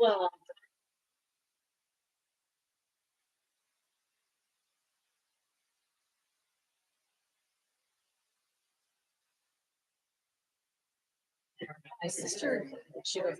Well, my sister, she was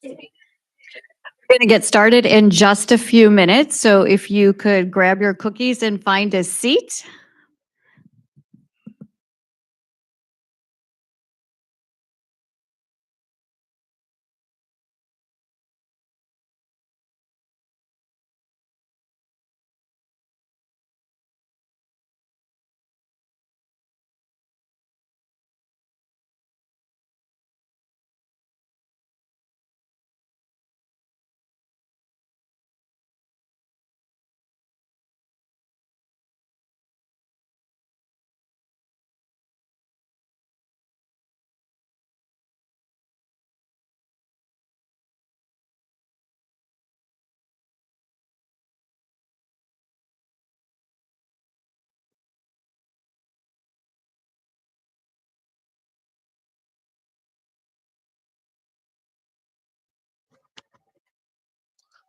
We're going to get started in just a few minutes. So if you could grab your cookies and find a seat.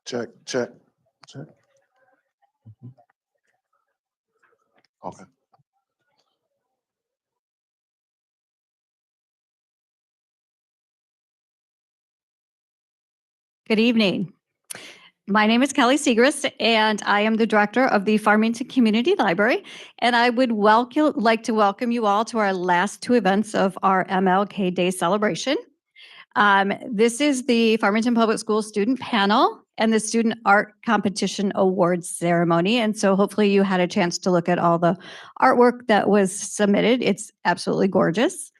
Check, check, check. Okay. Good evening. My name is Kelly Segrist, and I am the director of the Farmington Community Library. And I would like to welcome you all to our last two events of our MLK Day celebration. This is the Farmington Public Schools student panel and the student art competition awards ceremony. And so hopefully you had a chance to look at all the artwork that was submitted. It's absolutely gorgeous.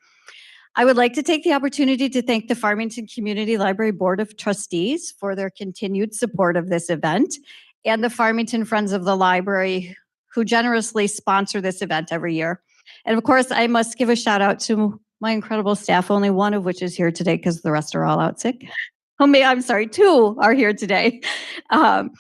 I would like to take the opportunity to thank the Farmington Community Library Board of Trustees for their continued support of this event and the Farmington Friends of the Library who generously sponsor this event every year. And of course, I must give a shout out to my incredible staff, only one of which is here today because the rest are all out sick. I'm sorry, two are here today. Maria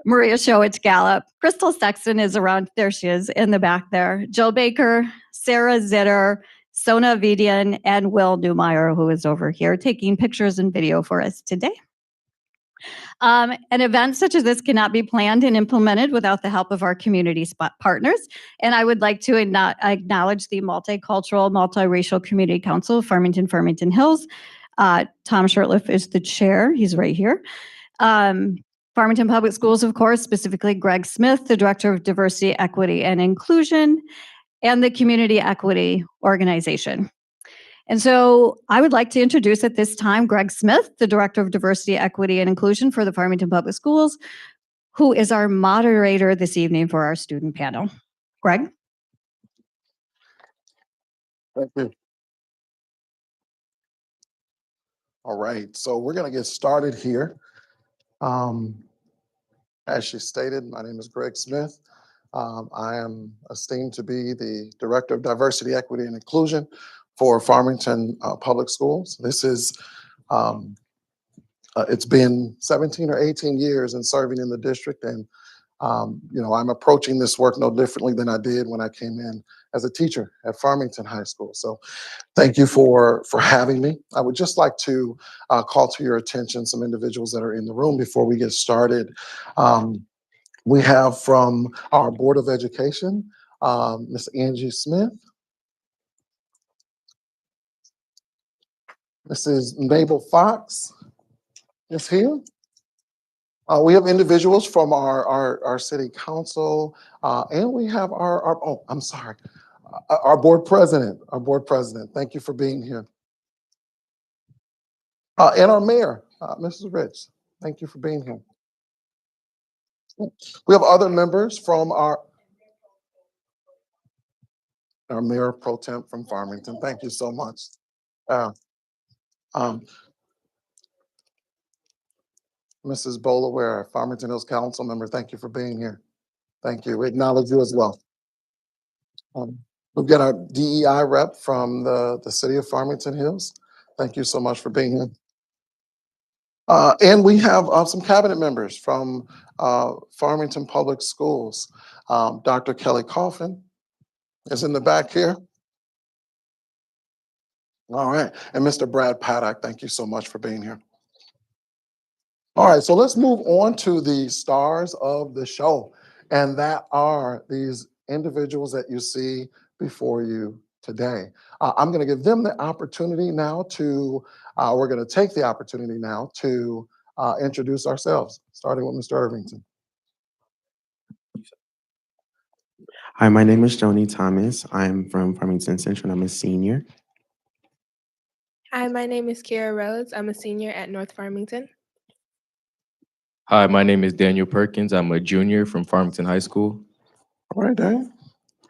Showitz Gallup, Crystal Sexton is around, there she is in the back there. Jill Baker, Sarah Zitter, Sona Vidian, and Will Newmeyer, who is over here taking pictures and video for us today. An event such as this cannot be planned and implemented without the help of our community partners. And I would like to acknowledge the Multicultural, Multiracial Community Council of Farmington Hills. Tom Shurtleff is the chair. He's right here. Farmington Public Schools, of course, specifically Greg Smith, the Director of Diversity, Equity, and Inclusion, and the Community Equity Organization. And so I would like to introduce at this time Greg Smith, the Director of Diversity, Equity, and Inclusion for the Farmington Public Schools, who is our moderator this evening for our student panel. Greg? Thank you. All right, so we're going to get started here. As she stated, my name is Greg Smith. I am esteemed to be the Director of Diversity, Equity, and Inclusion for Farmington Public Schools. This is, it's been 17 or 18 years in serving in the district, and I'm approaching this work no differently than I did when I came in as a teacher at Farmington High School. So thank you for having me. I would just like to call to your attention some individuals that are in the room before we get started. We have from our Board of Education, Ms. Angie Smith, Mrs. Mabel Fox is here. We have individuals from our city council, and we have our board president. Thank you for being here. And our mayor, Mrs. Rich. Thank you for being here. We have other members from our mayor pro temp from Farmington. Thank you so much. Mrs. Bolaware, Farmington Hills Council member, thank you for being here. Thank you. We acknowledge you as well. We've got our DEI rep from the city of Farmington Hills. Thank you so much for being here. And we have some cabinet members from Farmington Public Schools. Dr. Kelly Coffin is in the back here. All right. And Mr. Brad Paddock, thank you so much for being here. All right, so let's move on to the stars of the show. And that are these individuals that you see before you today. I'm going to give them the opportunity now to, we're going to take the opportunity now to introduce ourselves, starting with Mr. Irvington. Hi, my name is Joni Thomas. I'm from Farmington Central. I'm a senior. Hi, my name is Kira Rhodes. I'm a senior at North Farmington. Hi, my name is Daniel Perkins. I'm a junior from Farmington High School. All right, Dan.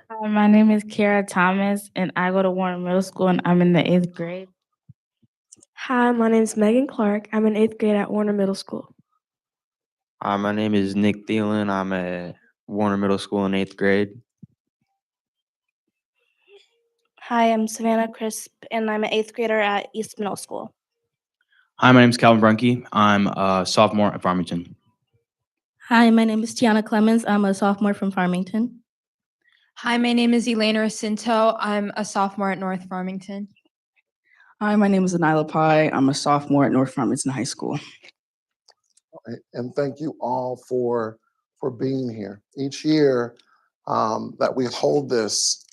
Hi, my name is Kara Thomas, and I go to Warren Middle School, and I'm in the 8th grade. Hi, my name is Megan Clark. I'm in 8th grade at Warner Middle School. Hi, my name is Nick Thielen. I'm at Warner Middle School in 8th grade. Hi, I'm Savannah Crisp, and I'm an 8th grader at East Middle School. Hi, my name is Calvin Brunke. I'm a sophomore at Farmington. Hi, my name is Tiana Clemens. I'm a sophomore from Farmington. Hi, my name is Elena Racinto. I'm a sophomore at North Farmington. Hi, my name is Anila Pai. I'm a sophomore at North Farmington High School. All right, and thank you all for being here. Each year that we hold this,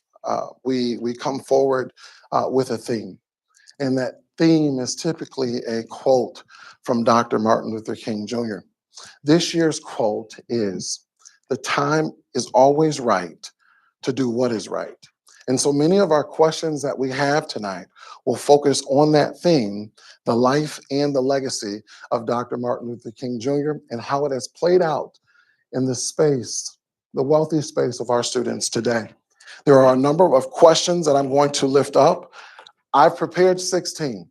we come forward with a theme, and that theme is typically a quote from Dr. Martin Luther King Jr. This year's quote is, "The time is always right to do what is right." And so many of our questions that we have tonight will focus on that theme, the life and the legacy of Dr. Martin Luther King Jr. and how it has played out in the space, the wealthy space of our students today. There are a number of questions that I'm going to lift up. I've prepared 16.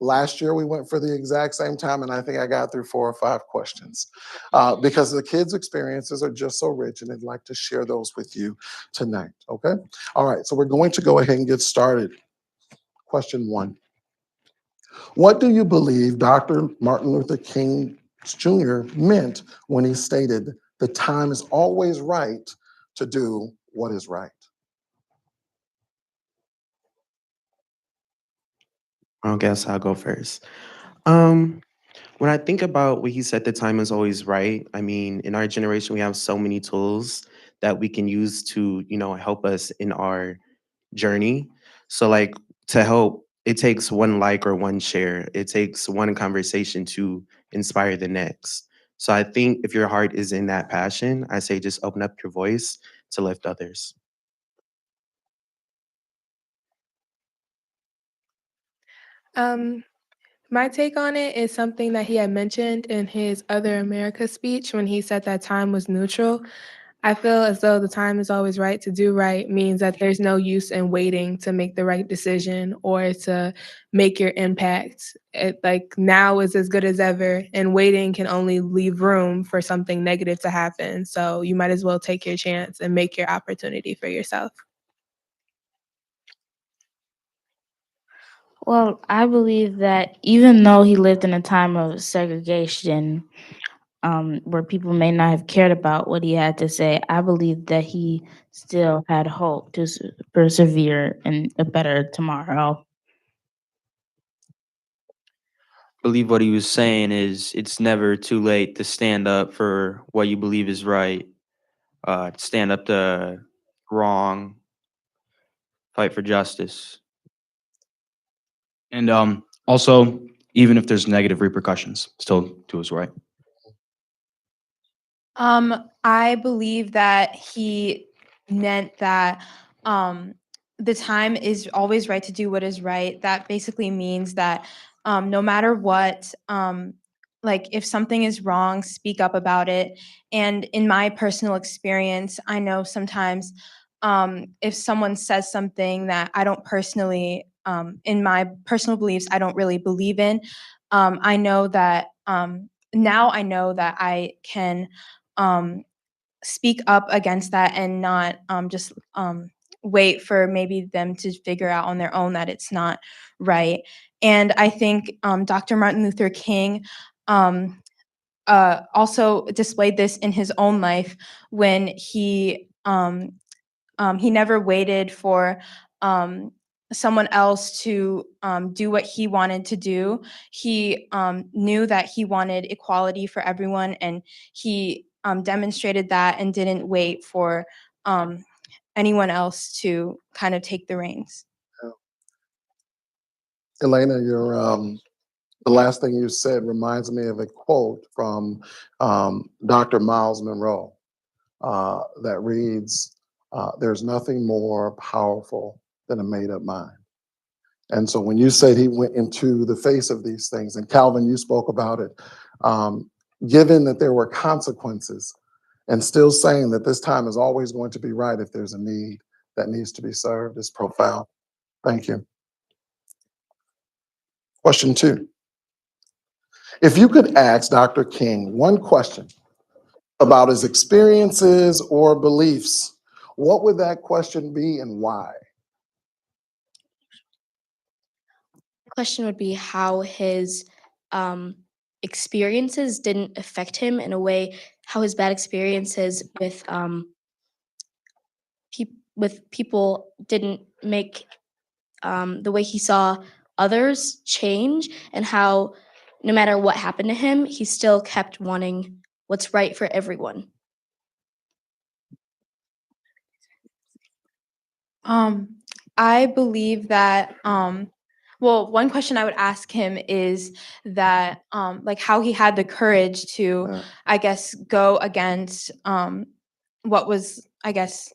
Last year, we went for the exact same time, and I think I got through 4 or 5 questions because the kids' experiences are just so rich, and I'd like to share those with you tonight, okay? All right, so we're going to go ahead and get started. Question 1. What do you believe Dr. Martin Luther King Jr. meant when he stated, "The time is always right to do what is right"? I guess I'll go first. When I think about what he said, the time is always right. I mean, in our generation, we have so many tools that we can use to, help us in our journey. So like to help, it takes one like or one share. It takes one conversation to inspire the next. So I think if your heart is in that passion, I say just open up your voice to lift others. My take on it is something that he had mentioned in his Other America speech when he said that time was neutral. I feel as though the time is always right to do right means that there's no use in waiting to make the right decision or to make your impact. Like now is as good as ever, and waiting can only leave room for something negative to happen. So you might as well take your chance and make your opportunity for yourself. Well, I believe that even though he lived in a time of segregation, where people may not have cared about what he had to say, I believe that he still had hope to persevere in a better tomorrow. I believe what he was saying is it's never too late to stand up for what you believe is right, stand up to wrong, fight for justice. And also, even if there's negative repercussions, still do what's right. I believe that he meant that the time is always right to do what is right. That basically means that no matter what, like if something is wrong, speak up about it. And in my personal experience, I know sometimes if someone says something that I don't personally, in my personal beliefs, I don't really believe in, I know that now I know that I can speak up against that and not just wait for maybe them to figure out on their own that it's not right. And I think Dr. Martin Luther King also displayed this in his own life when he never waited for someone else to do what he wanted to do. He knew that he wanted equality for everyone, and he demonstrated that and didn't wait for anyone else to kind of take the reins. Elena, the last thing you said reminds me of a quote from Dr. Miles Monroe that reads, "There's nothing more powerful than a made-up mind." And so when you said he went into the face of these things, and Calvin, you spoke about it, given that there were consequences, and still saying that this time is always going to be right if there's a need that needs to be served is profound. Thank you. Question 2. If you could ask Dr. King one question about his experiences or beliefs, what would that question be and why? The question would be how his experiences didn't affect him in a way, how his bad experiences with people didn't make the way he saw others change, and how no matter what happened to him, he still kept wanting what's right for everyone. I believe that well, one question I would ask him is that like how he had the courage to, I guess, go against what was, I guess,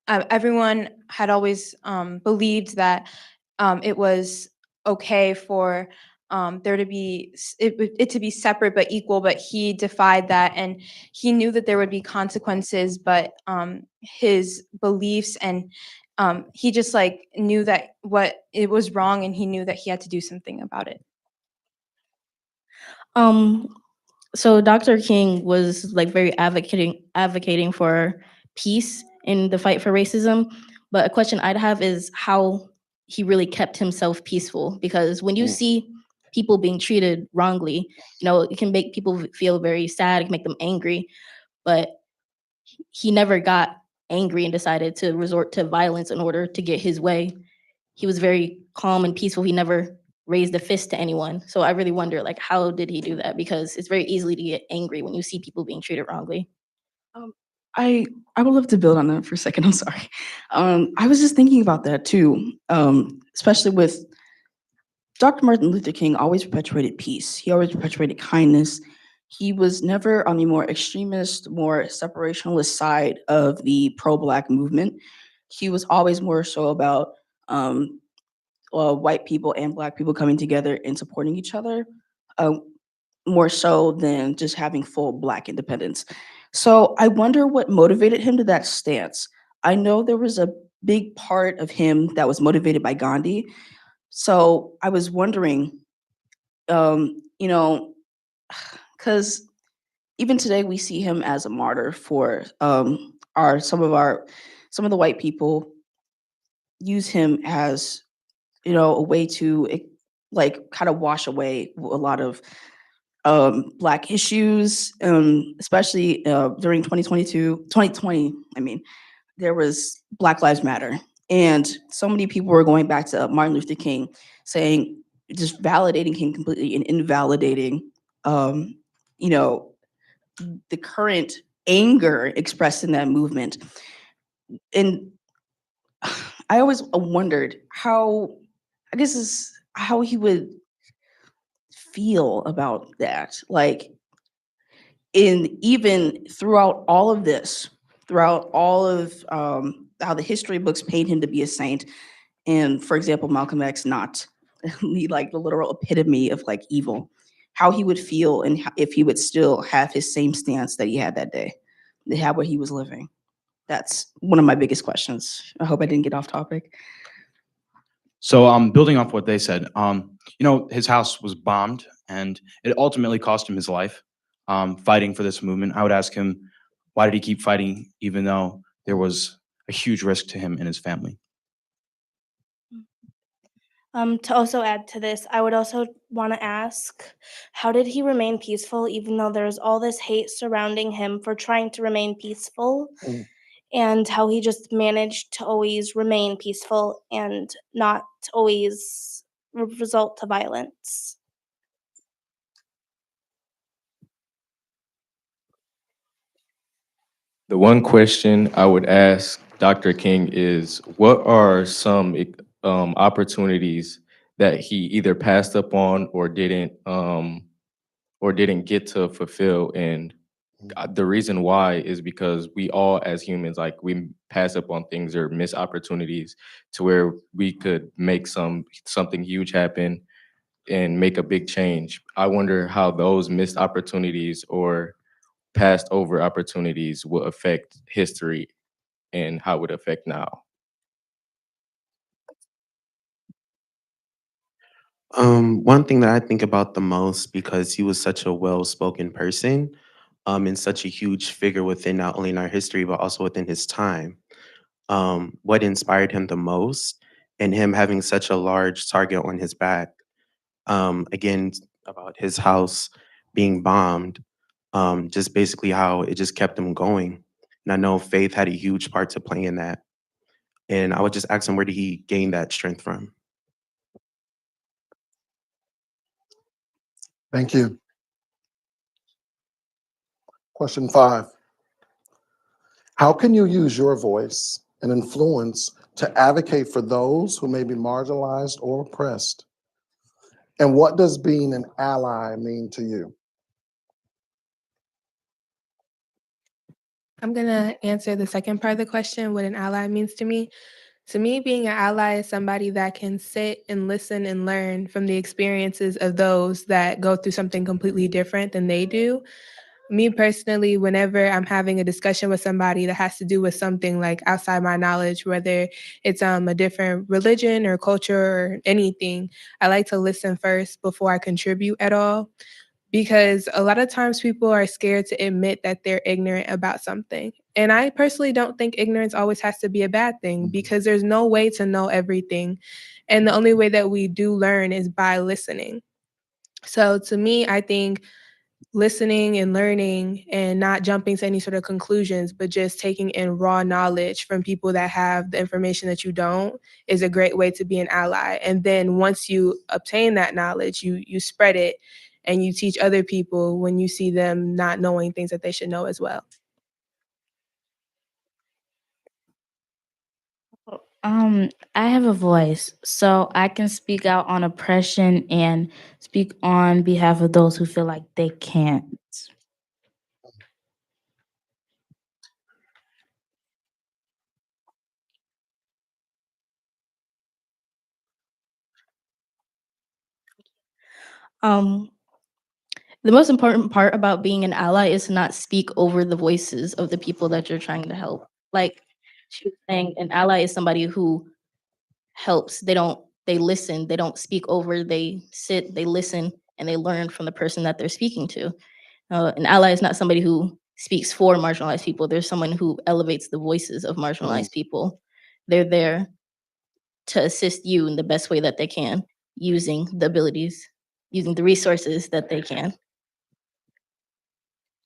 everyone had always believed that it was okay for there to be it to be separate but equal, but he defied that, and he knew that there would be consequences, but his beliefs and he just like knew that what it was wrong, and he knew that he had to do something about it. So Dr. King was like very advocating for peace in the fight for racism. But a question I'd have is how he really kept himself peaceful, because when you see people being treated wrongly, it can make people feel very sad, it can make them angry, but he never got angry and decided to resort to violence in order to get his way. He was very calm and peaceful. He never raised a fist to anyone. So I really wonder, like, how did he do that? Because it's very easily to get angry when you see people being treated wrongly. I would love to build on that for a second. I'm sorry. I was just thinking about that too, especially with Dr. Martin Luther King always perpetuated peace. He always perpetuated kindness. He was never on the more extremist, more separationalist side of the pro-Black movement. He was always more so about white people and Black people coming together and supporting each other, more so than just having full Black independence. So I wonder what motivated him to that stance. I know there was a big part of him that was motivated by Gandhi. So I was wondering, because even today we see him as a martyr for some of the white people use him as a way to like kind of wash away a lot of Black issues, especially during 2020. I mean, there was Black Lives Matter, and so many people were going back to Martin Luther King, saying, just validating him completely and invalidating, the current anger expressed in that movement. And I always wondered how he would feel about that. Like, even throughout all of this, throughout all of how the history books paint him to be a saint, and for example, Malcolm X not like the literal epitome of like evil, how he would feel and if he would still have his same stance that he had that day, they had where he was living. That's one of my biggest questions. I hope I didn't get off topic. So building off what they said, his house was bombed and it ultimately cost him his life fighting for this movement. I would ask him, why did he keep fighting even though there was a huge risk to him and his family? To also add to this, I would also want to ask, how did he remain peaceful even though there's all this hate surrounding him for trying to remain peaceful? And how he just managed to always remain peaceful and not always result to violence. The one question I would ask Dr. King is, what are some opportunities that he either passed up on or didn't get to fulfill? And the reason why is because we all, as humans, like we pass up on things or miss opportunities to where we could make something huge happen and make a big change. I wonder how those missed opportunities or passed over opportunities will affect history and how it would affect now. One thing that I think about the most, because he was such a well-spoken person, and such a huge figure within not only in our history, but also within his time. What inspired him the most, and him having such a large target on his back, again, about his house being bombed, just basically how it just kept him going. And I know faith had a huge part to play in that. And I would just ask him, where did he gain that strength from? Thank you. Question 5. How can you use your voice and influence to advocate for those who may be marginalized or oppressed? And what does being an ally mean to you? I'm gonna answer the second part of the question, what an ally means to me. To me, being an ally is somebody that can sit and listen and learn from the experiences of those that go through something completely different than they do. Me personally, whenever I'm having a discussion with somebody that has to do with something like outside my knowledge, whether it's a different religion or culture or anything, I like to listen first before I contribute at all. Because a lot of times people are scared to admit that they're ignorant about something. And I personally don't think ignorance always has to be a bad thing because there's no way to know everything. And the only way that we do learn is by listening. So to me, I think listening and learning and not jumping to any sort of conclusions, but just taking in raw knowledge from people that have the information that you don't is a great way to be an ally. And then once you obtain that knowledge, you spread it and you teach other people when you see them not knowing things that they should know as well. I have a voice, so I can speak out on oppression and speak on behalf of those who feel like they can't. Um, the most important part about being an ally is to not speak over the voices of the people that you're trying to help. Like she was saying, an ally is somebody who helps. They listen, they don't speak over, they sit, they listen, and they learn from the person that they're speaking to. An ally is not somebody who speaks for marginalized people. There's someone who elevates the voices of marginalized people. They're there to assist you in the best way that they can, using the abilities, using the resources that they can.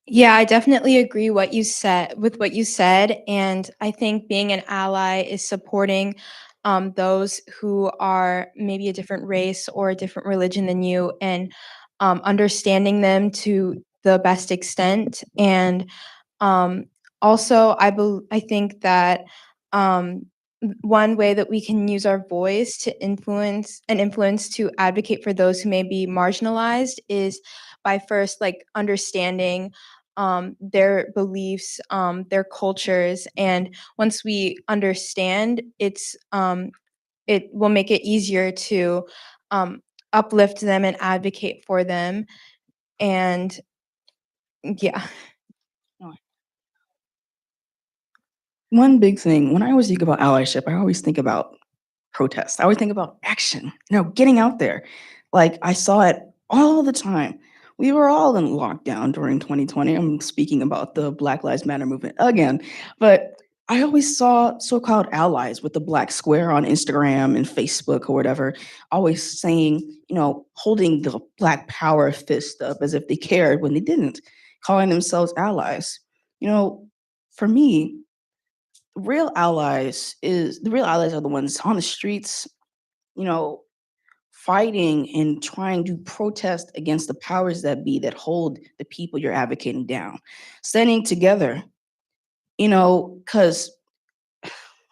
Yeah, I definitely agree what you said with what you said, and I think being an ally is supporting those who are maybe a different race or a different religion than you, and understanding them to the best extent. And also, I think that one way that we can use our voice to influence to advocate for those who may be marginalized is by first like understanding their beliefs, their cultures, and once we understand, it will make it easier to uplift them and advocate for them. And yeah. One big thing, when I always think about allyship, I always think about protest. I always think about action, getting out there. Like I saw it all the time. We were all in lockdown during 2020. I'm speaking about the Black Lives Matter movement again, but I always saw so-called allies with the black square on Instagram and Facebook or whatever, always saying, holding the black power fist up as if they cared when they didn't, calling themselves allies. For me, the real allies are the ones on the streets, you know, fighting and trying to protest against the powers that be that hold the people you're advocating down, standing together because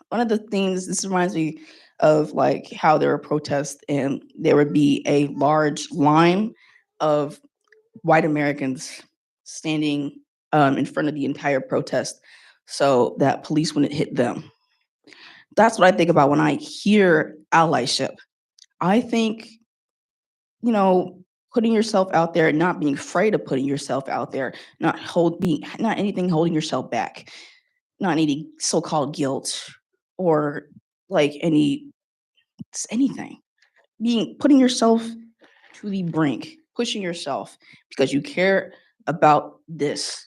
one of the things, this reminds me of like how there were protests and there would be a large line of white Americans standing in front of the entire protest so that police wouldn't hit them. That's what I think about when I hear allyship. I think, putting yourself out there and not being afraid of putting yourself out there, not anything holding yourself back, not any so-called guilt or like anything. Putting yourself to the brink, pushing yourself because you care about this,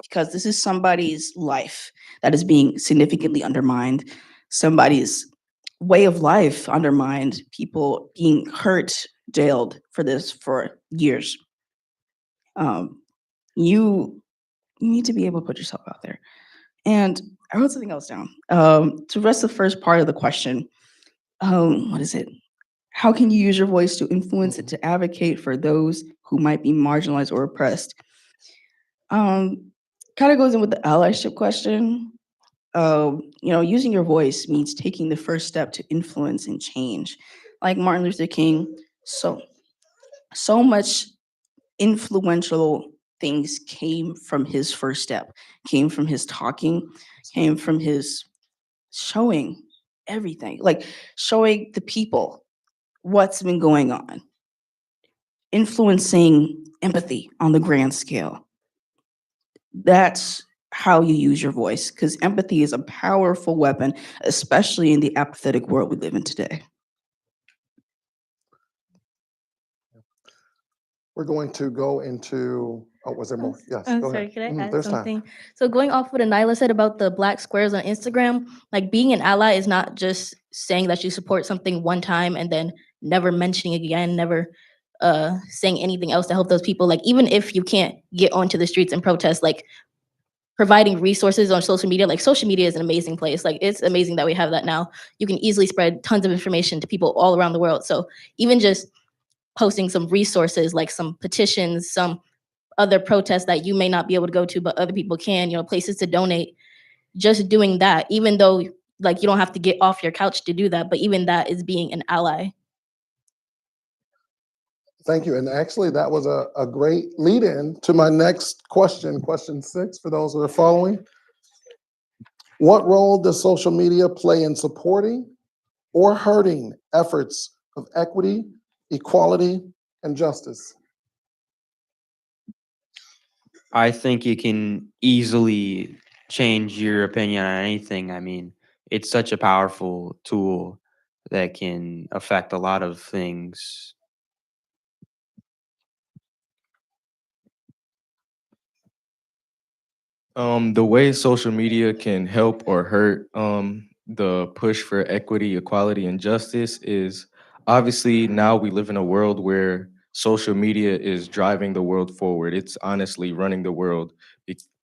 because this is somebody's life that is being significantly undermined, somebody's way of life undermined, people being hurt, jailed for this for years. You need to be able to put yourself out there. And I wrote something else down. To address the first part of the question, what is it? How can you use your voice to influence and to advocate for those who might be marginalized or oppressed? Kind of goes in with the allyship question. Using your voice means taking the first step to influence and change. Like Martin Luther King, so much influential things came from his first step, came from his talking, came from his showing everything, like showing the people what's been going on, influencing empathy on the grand scale. That's how you use your voice, because empathy is a powerful weapon, especially in the apathetic world we live in today. We're going to go into, was there more? Yes, go Sorry, ahead. could I add There's time. something? So going off what Anila said about the black squares on Instagram, like being an ally is not just saying that you support something one time and then never mentioning it again, never saying anything else to help those people. Like even if you can't get onto the streets and protest, like providing resources on social media, like social media is an amazing place. Like it's amazing that we have that now. You can easily spread tons of information to people all around the world. So even just posting some resources, like some petitions, some other protests that you may not be able to go to, but other people can, places to donate, just doing that, even though like you don't have to get off your couch to do that, but even that is being an ally. Thank you. And actually, that was a great lead in to my next question, question 6, for those who are following. What role does social media play in supporting or hurting efforts of equity, equality, and justice? I think it can easily change your opinion on anything. I mean, it's such a powerful tool that can affect a lot of things. The way social media can help or hurt the push for equity, equality, and justice is obviously now we live in a world where social media is driving the world forward. It's honestly running the world.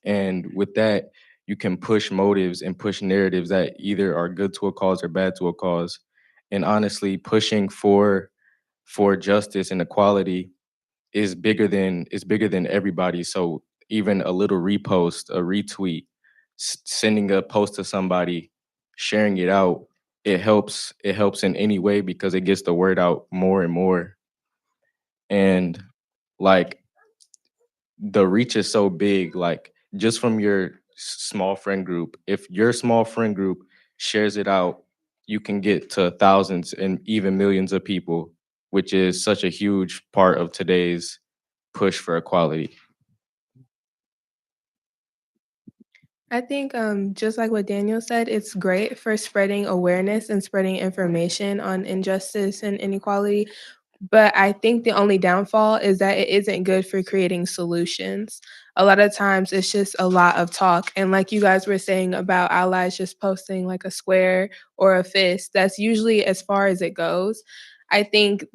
And with that, you can push motives and push narratives that either are good to a cause or bad to a cause. And honestly, pushing for justice and equality is bigger than everybody. So even a little repost, a retweet, sending a post to somebody, sharing it out, it helps in any way because it gets the word out more and more. And like the reach is so big, like just from your small friend group, if your small friend group shares it out, you can get to thousands and even millions of people, which is such a huge part of today's push for equality. I think just like what Daniel said, it's great for spreading awareness and spreading information on injustice and inequality. But I think the only downfall is that it isn't good for creating solutions. A lot of times it's just a lot of talk. And like you guys were saying about allies just posting like a square or a fist, that's usually as far as it goes. I think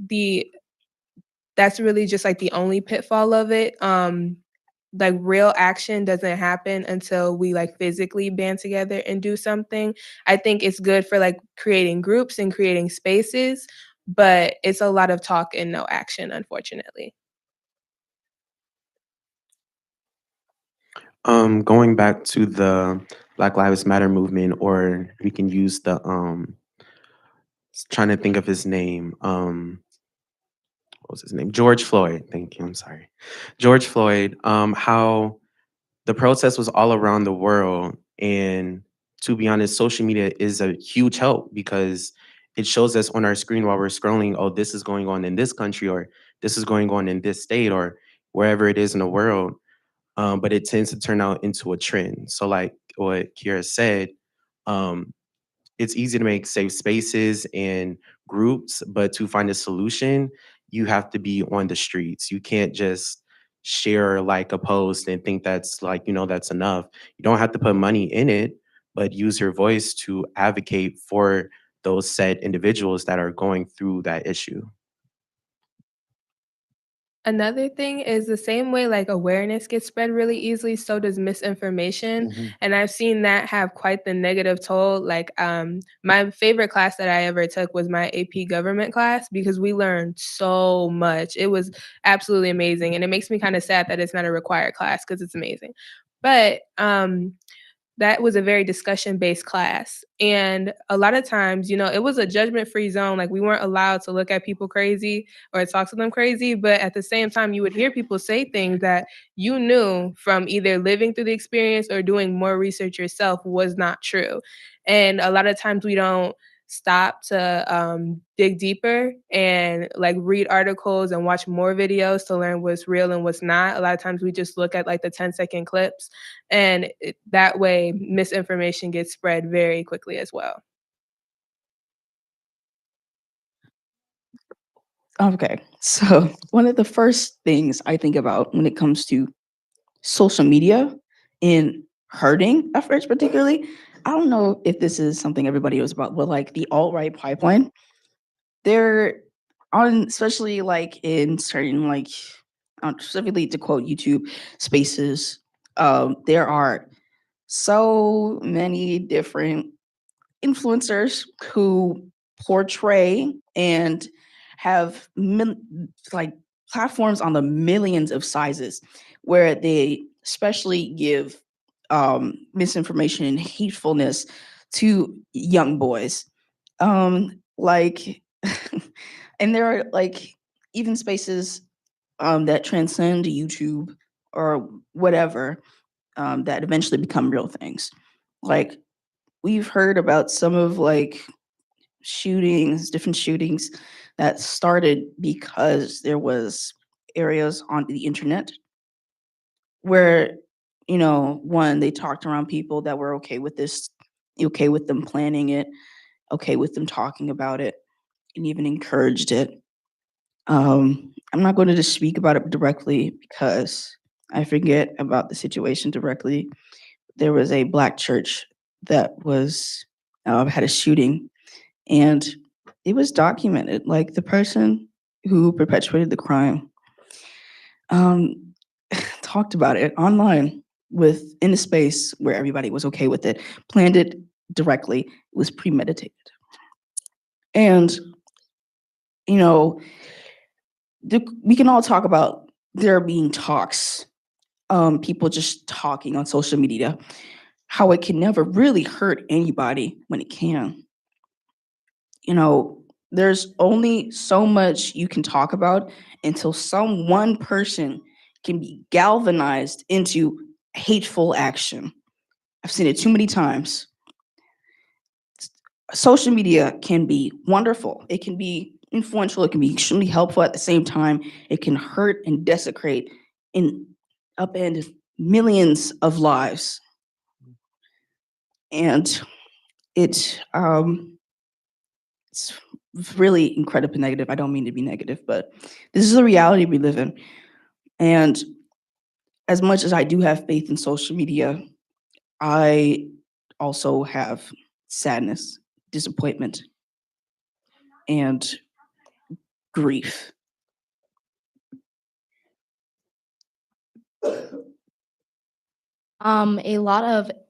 that's really just like the only pitfall of it. Like real action doesn't happen until we like physically band together and do something. I think it's good for like creating groups and creating spaces, but it's a lot of talk and no action, unfortunately. Going back to the Black Lives Matter movement, or we can use the trying to think of his name. What was his name? George Floyd. Thank you. I'm sorry. George Floyd. How the protest was all around the world. And to be honest, social media is a huge help because it shows us on our screen while we're scrolling, oh, this is going on in this country, or this is going on in this state, or wherever it is in the world. But it tends to turn out into a trend. So like what Kiera said, um, it's easy to make safe spaces and groups, but to find a solution, you have to be on the streets. You can't just share like a post and think that's like, that's enough. You don't have to put money in it, but use your voice to advocate for those said individuals that are going through that issue. Another thing is the same way like awareness gets spread really easily, so does misinformation. Mhm. And I've seen that have quite the negative toll. Like my favorite class that I ever took was my AP government class because we learned so much. It was absolutely amazing. And it makes me kind of sad that it's not a required class because it's amazing. But that was a very discussion-based class, and a lot of times, it was a judgment-free zone, like, we weren't allowed to look at people crazy or talk to them crazy, but at the same time, you would hear people say things that you knew from either living through the experience or doing more research yourself was not true, and a lot of times we don't stop to, dig deeper and, like, read articles and watch more videos to learn what's real and what's not. A lot of times we just look at, like, the 10-second clips, and that way misinformation gets spread very quickly as well. Okay, so one of the first things I think about when it comes to social media in hurting efforts, particularly, I don't know if this is something everybody knows about, but like the alt-right pipeline, they're on, especially like in certain like specifically to quote YouTube spaces, there are so many different influencers who portray and have like platforms on the millions of sizes where they especially give misinformation and hatefulness to young boys. Like, and there are like even spaces that transcend YouTube or whatever, that eventually become real things. Like, we've heard about some of like different shootings that started because there was areas on the internet where, one, they talked around people that were okay with this, okay with them planning it, okay with them talking about it, and even encouraged it. I'm not going to just speak about it directly because I forget about the situation directly. There was a black church that was had a shooting, and it was documented. Like the person who perpetuated the crime um, talked about it online in a space where everybody was okay with it, planned it directly. It was premeditated, and you know we can all talk about there being talks, people just talking on social media, how it can never really hurt anybody when it can. There's only so much you can talk about until some one person can be galvanized into hateful action. I've seen it too many times. Social media can be wonderful. It can be influential. It can be extremely helpful at the same time. It can hurt and desecrate and upend millions of lives. And it's really incredibly negative. I don't mean to be negative, but this is the reality we live in. And as much as I do have faith in social media, I also have sadness, disappointment, and grief.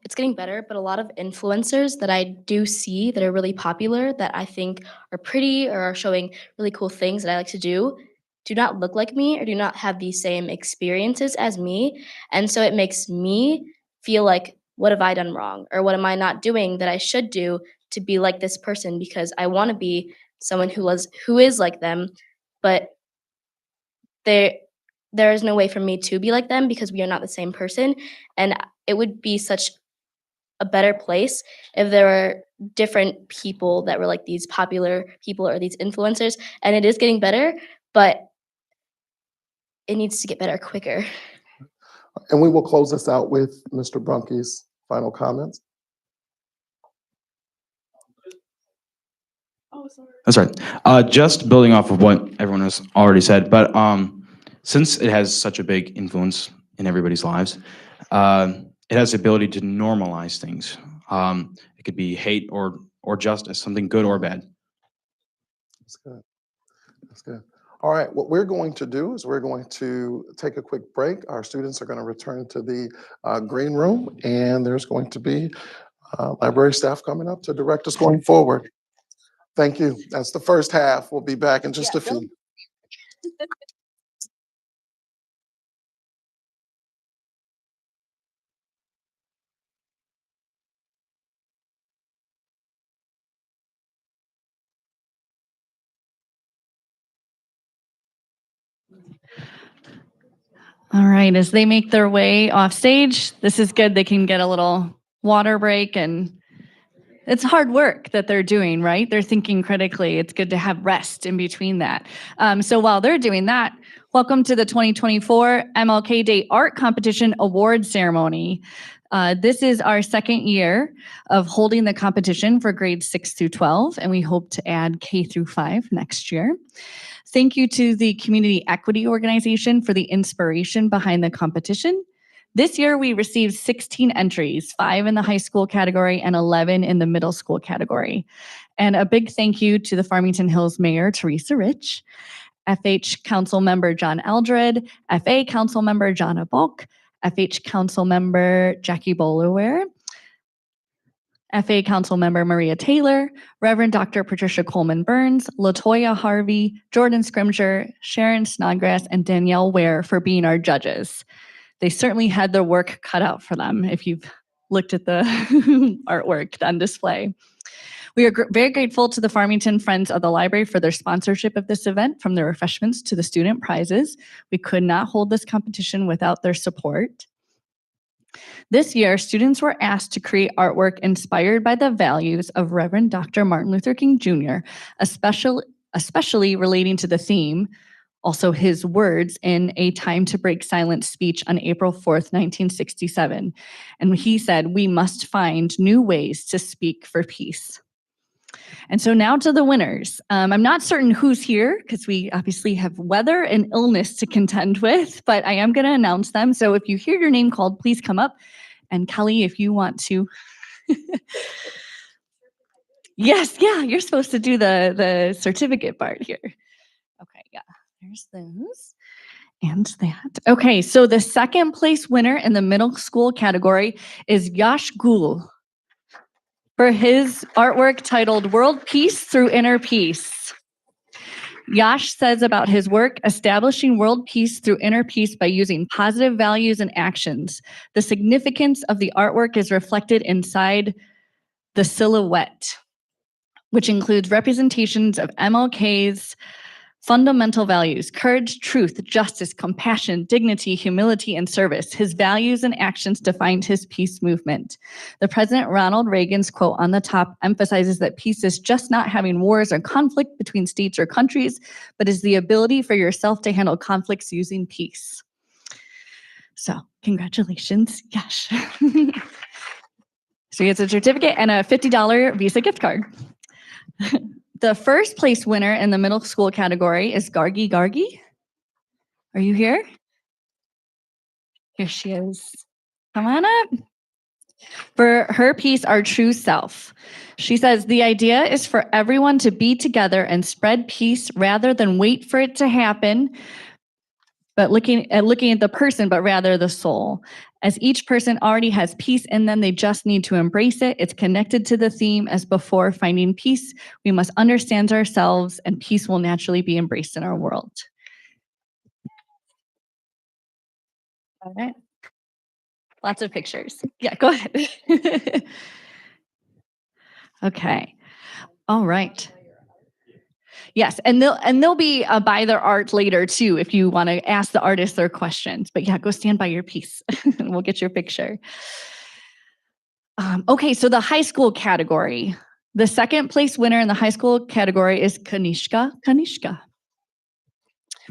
It's getting better, but a lot of influencers that I do see that are really popular that I think are pretty or are showing really cool things that I like to do not look like me or do not have the same experiences as me. And so it makes me feel like what have I done wrong? Or what am I not doing that I should do to be like this person? Because I want to be someone who is like them, but there is no way for me to be like them because we are not the same person. And it would be such a better place if there were different people that were like these popular people or these influencers. And it is getting better, but it needs to get better quicker. And we will close this out with Mr. Brunke's final comments. That's right. Just building off of what everyone has already said, but since it has such a big influence in everybody's lives, it has the ability to normalize things. It could be hate or justice, something good or bad. That's good. That's good. All right, what we're going to do is we're going to take a quick break. Our students are going to return to the green room, and there's going to be library staff coming up to direct us going forward. Thank you. That's the first half. We'll be back in just a few. All right, as they make their way off stage, this is good. They can get a little water break, and it's hard work that they're doing, right? They're thinking critically. It's good to have rest in between that. So while they're doing that, welcome to the 2024 MLK Day Art Competition Award Ceremony. This is our second year of holding the competition for grades 6 through 12, and we hope to add K through 5 next year. Thank you to the Community Equity Organization for the inspiration behind the competition. This year, we received 16 entries, 5 in the high school category and 11 in the middle school category. And a big thank you to the Farmington Hills Mayor, Teresa Rich, FH Council Member John Eldred, FA Council Member Jonna Bulk, FH Council Member Jackie Boloware, FA Council Member Maria Taylor, Reverend Dr. Patricia Coleman Burns, Latoya Harvey, Jordan Scrimsher, Sharon Snodgrass, and Danielle Ware for being our judges. They certainly had their work cut out for them if you've looked at the artwork on display. We are very grateful to the Farmington Friends of the Library for their sponsorship of this event, from the refreshments to the student prizes. We could not hold this competition without their support. This year, students were asked to create artwork inspired by the values of Reverend Dr. Martin Luther King Jr., especially relating to the theme, also his words in A Time to Break Silence speech on April 4th, 1967. And he said, "We must find new ways to speak for peace." And so now to the winners. I'm not certain who's here because we obviously have weather and illness to contend with, but I am going to announce them. So if you hear your name called, please come up. And Kelly, if you want to. Yes, yeah, you're supposed to do the certificate part here. Okay, yeah, there's those and that. Okay, so the second place winner in the middle school category is Yash Gul for his artwork titled World Peace Through Inner Peace. Yash says about his work, establishing world peace through inner peace by using positive values and actions. The significance of the artwork is reflected inside the silhouette, which includes representations of MLK's fundamental values: courage, truth, justice, compassion, dignity, humility, and service. His values and actions defined his peace movement. The President Ronald Reagan's quote on the top emphasizes that peace is just not having wars or conflict between states or countries, but is the ability for yourself to handle conflicts using peace. So, congratulations, Yash. So he gets a certificate and a $50 Visa gift card. The first place winner in the middle school category is Gargi Gargi. Are you here? Here she is. Come on up. For her piece, Our True Self, she says, the idea is for everyone to be together and spread peace rather than wait for it to happen, but looking at the person, but rather the soul. As each person already has peace in them, they just need to embrace it. It's connected to the theme as before, finding peace. We must understand ourselves, and peace will naturally be embraced in our world. All right. Lots of pictures. Yeah, go ahead. Okay. All right. Yes, and they'll be by their art later too if you want to ask the artists their questions. But yeah, go stand by your piece and we'll get your picture. Okay, so the high school category. The second place winner in the high school category is Kanishka.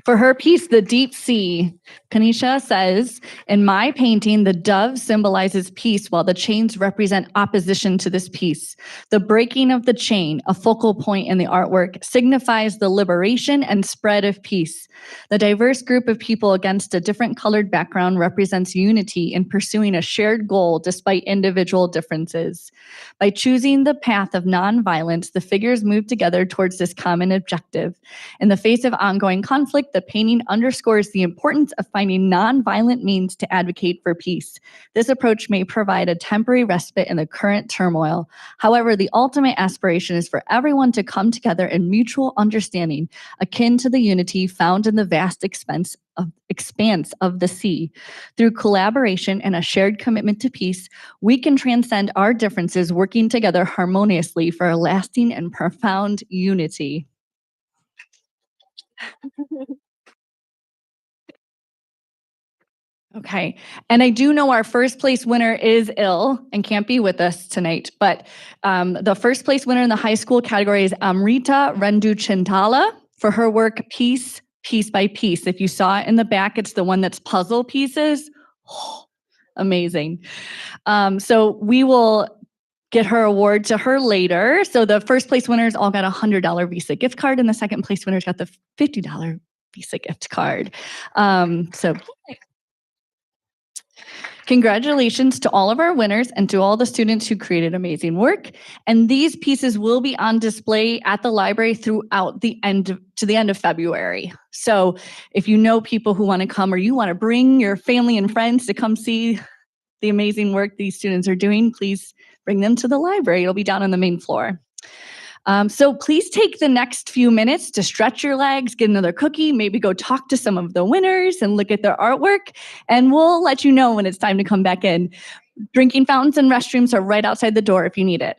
For her piece, The Deep Sea, Kanisha says, in my painting, the dove symbolizes peace while the chains represent opposition to this peace. The breaking of the chain, a focal point in the artwork, signifies the liberation and spread of peace. The diverse group of people against a different colored background represents unity in pursuing a shared goal despite individual differences. By choosing the path of nonviolence, the figures move together towards this common objective. In the face of ongoing conflict, the painting underscores the importance of finding nonviolent means to advocate for peace. This approach may provide a temporary respite in the current turmoil. However, the ultimate aspiration is for everyone to come together in mutual understanding, akin to the unity found in the vast expanse of the sea. Through collaboration and a shared commitment to peace, we can transcend our differences, working together harmoniously for a lasting and profound unity. Okay, and I do know our first place winner is ill and can't be with us tonight, but the first place winner in the high school category is Amrita Renduchintala for her work Piece by Piece. If you saw it in the back, it's the one that's puzzle pieces. Oh, amazing. So we will get her award to her later. So the first place winners all got a $100 Visa gift card, and the second place winners got the $50 Visa gift card. So congratulations to all of our winners and to all the students who created amazing work. And these pieces will be on display at the library throughout the end of February. So if you know people who want to come or you want to bring your family and friends to come see the amazing work these students are doing, please bring them to the library. It'll be down on the main floor. So please take the next few minutes to stretch your legs, get another cookie, maybe go talk to some of the winners and look at their artwork, and we'll let you know when it's time to come back in. Drinking fountains and restrooms are right outside the door if you need it.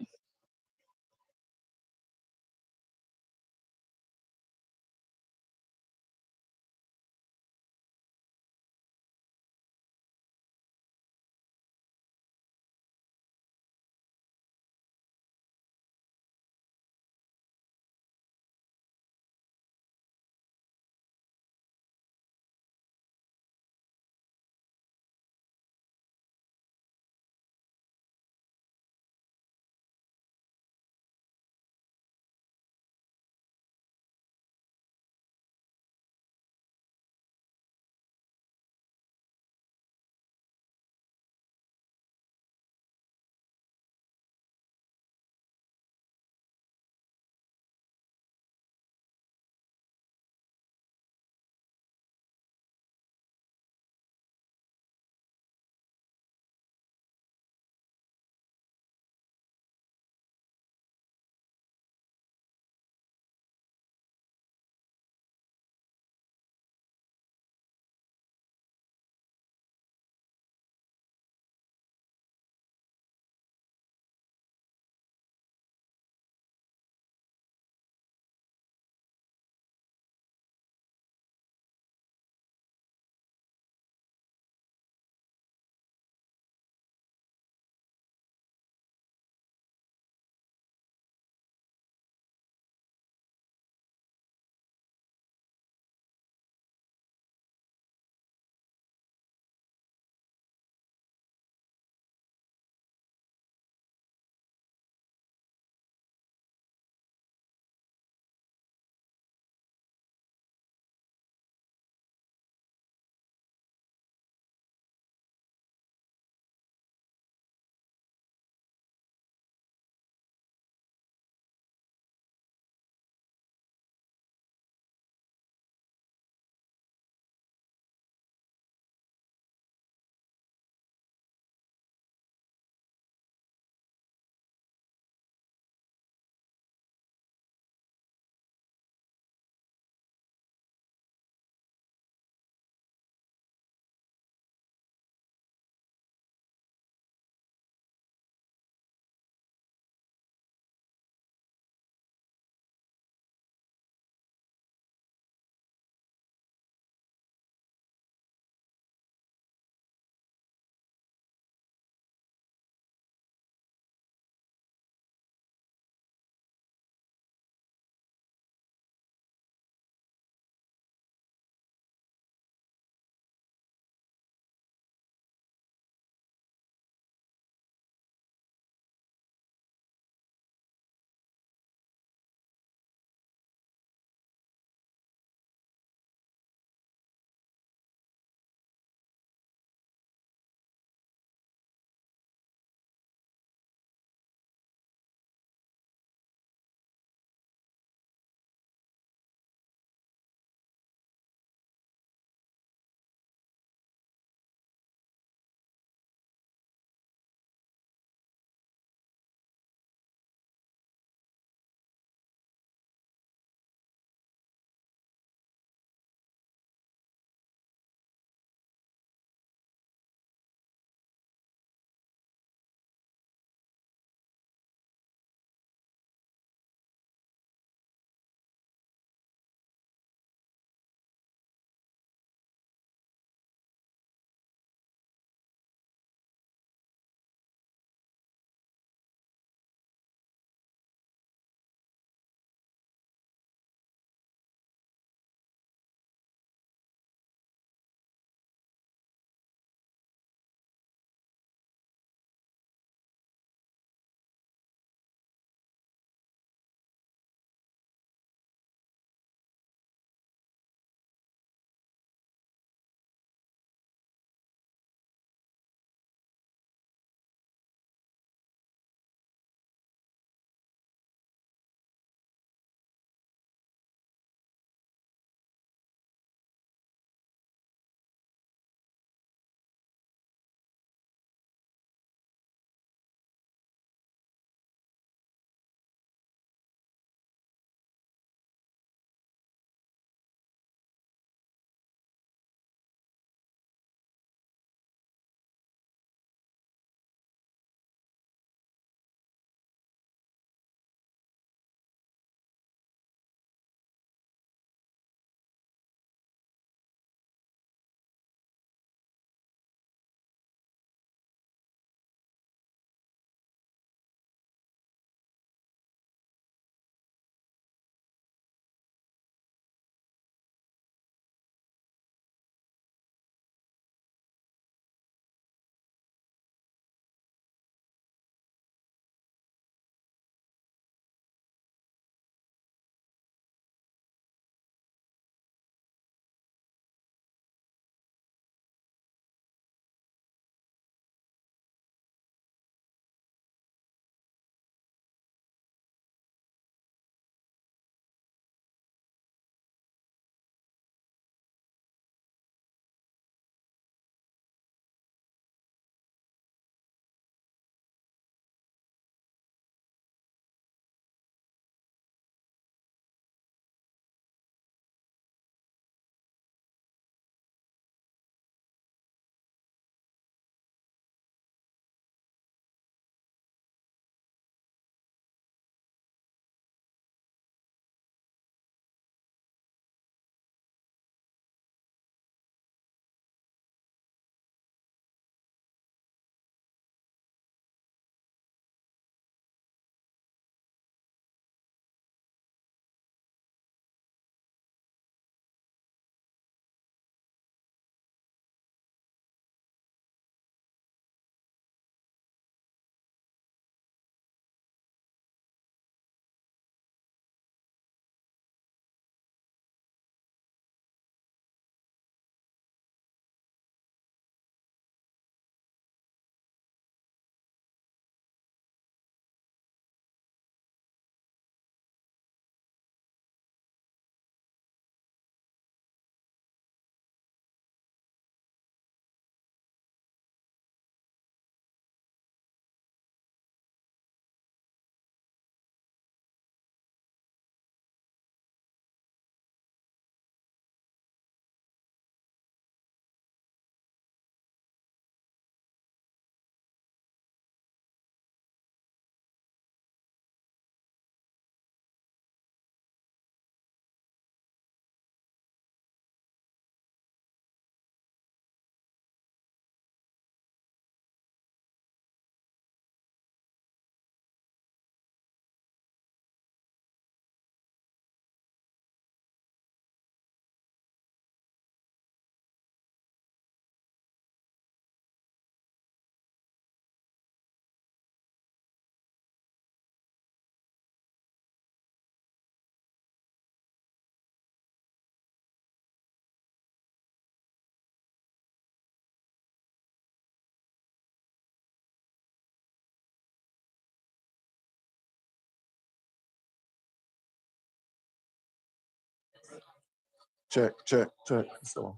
check, check, check. So.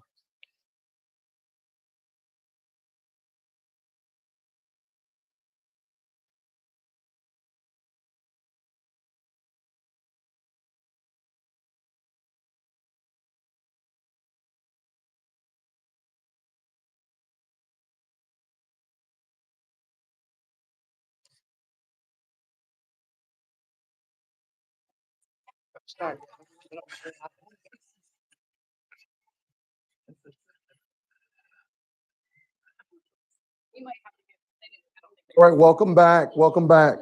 All right, welcome back. Welcome back.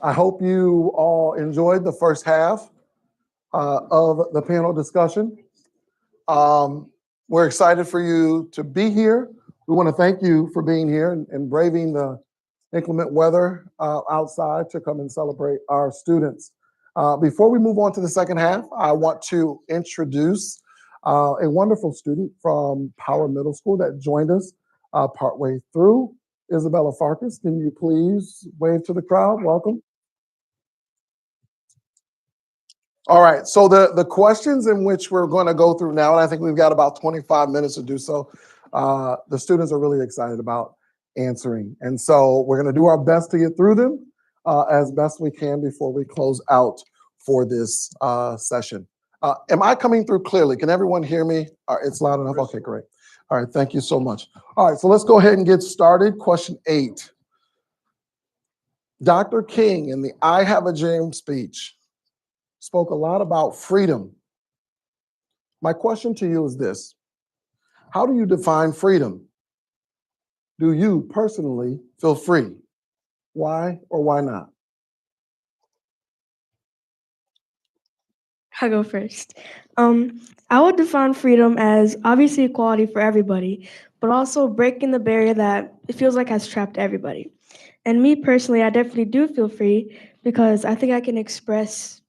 I hope you all enjoyed the first half of the panel discussion. We're excited for you to be here. We want to thank you for being here and braving the inclement weather outside to come and celebrate our students. Before we move on to the second half, I want to introduce a wonderful student from Power Middle School that joined us partway through. Isabella Farkas, can you please wave to the crowd? Welcome. All right, so the questions in which we're going to go through now, and I think we've got about 25 minutes to do so, the students are really excited about answering. And so we're going to do our best to get through them as best we can before we close out for this session. Am I coming through clearly? Can everyone hear me? It's loud enough? Okay, great. All right, thank you so much. All right, so let's go ahead and get started. Question 8. Dr. King, in the I Have a Dream speech, spoke a lot about freedom. My question to you is this: how do you define freedom? Do you personally feel free? Why or why not? I'll go first. I would define freedom as obviously equality for everybody, but also breaking the barrier that it feels like has trapped everybody. And me personally, I definitely do feel free because I think I can express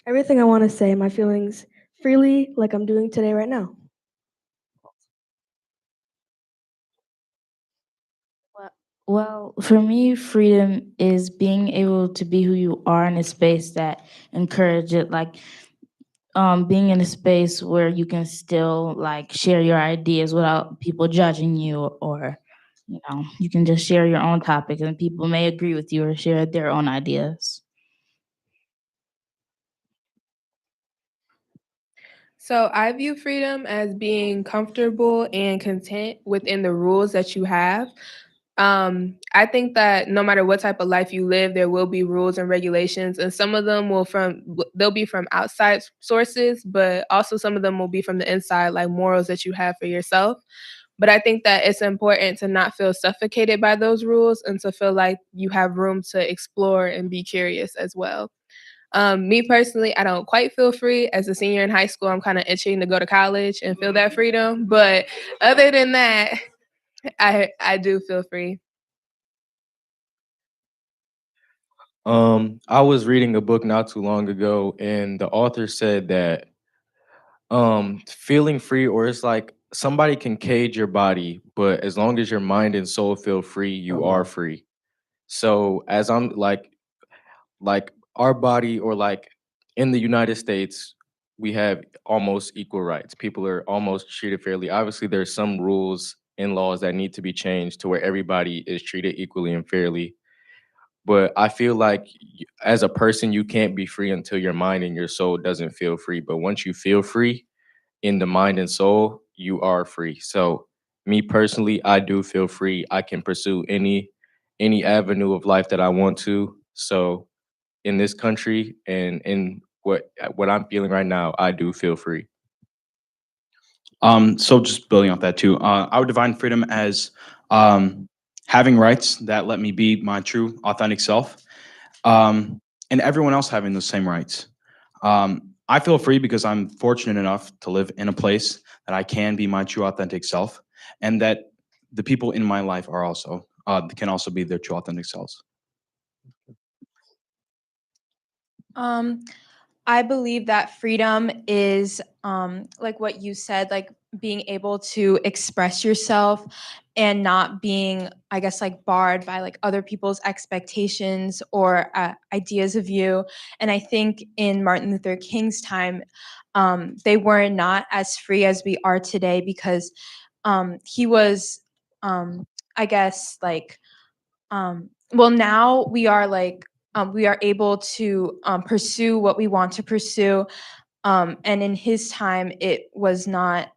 everything I want to say, my feelings freely, like I'm doing today right now. Well, for me, freedom is being able to be who you are in a space that encourages it, like being in a space where you can still like share your ideas without people judging you, or you can just share your own topic and people may agree with you or share their own ideas. So I view freedom as being comfortable and content within the rules that you have. I think that no matter what type of life you live, there will be rules and regulations, and some of them they'll be from outside sources, but also some of them will be from the inside, like morals that you have for yourself. But I think that it's important to not feel suffocated by those rules and to feel like you have room to explore and be curious as well. Me personally, I don't quite feel free. As a senior in high school, I'm kind of itching to go to college and feel that freedom. But other than that, I do feel free. I was reading a book not too long ago, and the author said that feeling free, or it's like somebody can cage your body, but as long as your mind and soul feel free, you are free. So as I'm like our body, or like in the United States, we have almost equal rights. People are almost treated fairly. Obviously, there's some rules and laws that need to be changed to where everybody is treated equally and fairly. But I feel like as a person, you can't be free until your mind and your soul doesn't feel free. But once you feel free in the mind and soul, you are free. So me personally, I do feel free. I can pursue any avenue of life that I want to. So in this country and in what I'm feeling right now, I do feel free. So just building off that too, I would define freedom as having rights that let me be my true, authentic self, and everyone else having those same rights. I feel free because I'm fortunate enough to live in a place that I can be my true, authentic self, and that the people in my life are also can also be their true, authentic selves. I believe that freedom is like what you said, like being able to express yourself and not being, I guess, like barred by like other people's expectations or ideas of you. And I think in Martin Luther King's time, they were not as free as we are today because he was, I guess, like, well, now we are able to pursue what we want to pursue. And in his time, it was not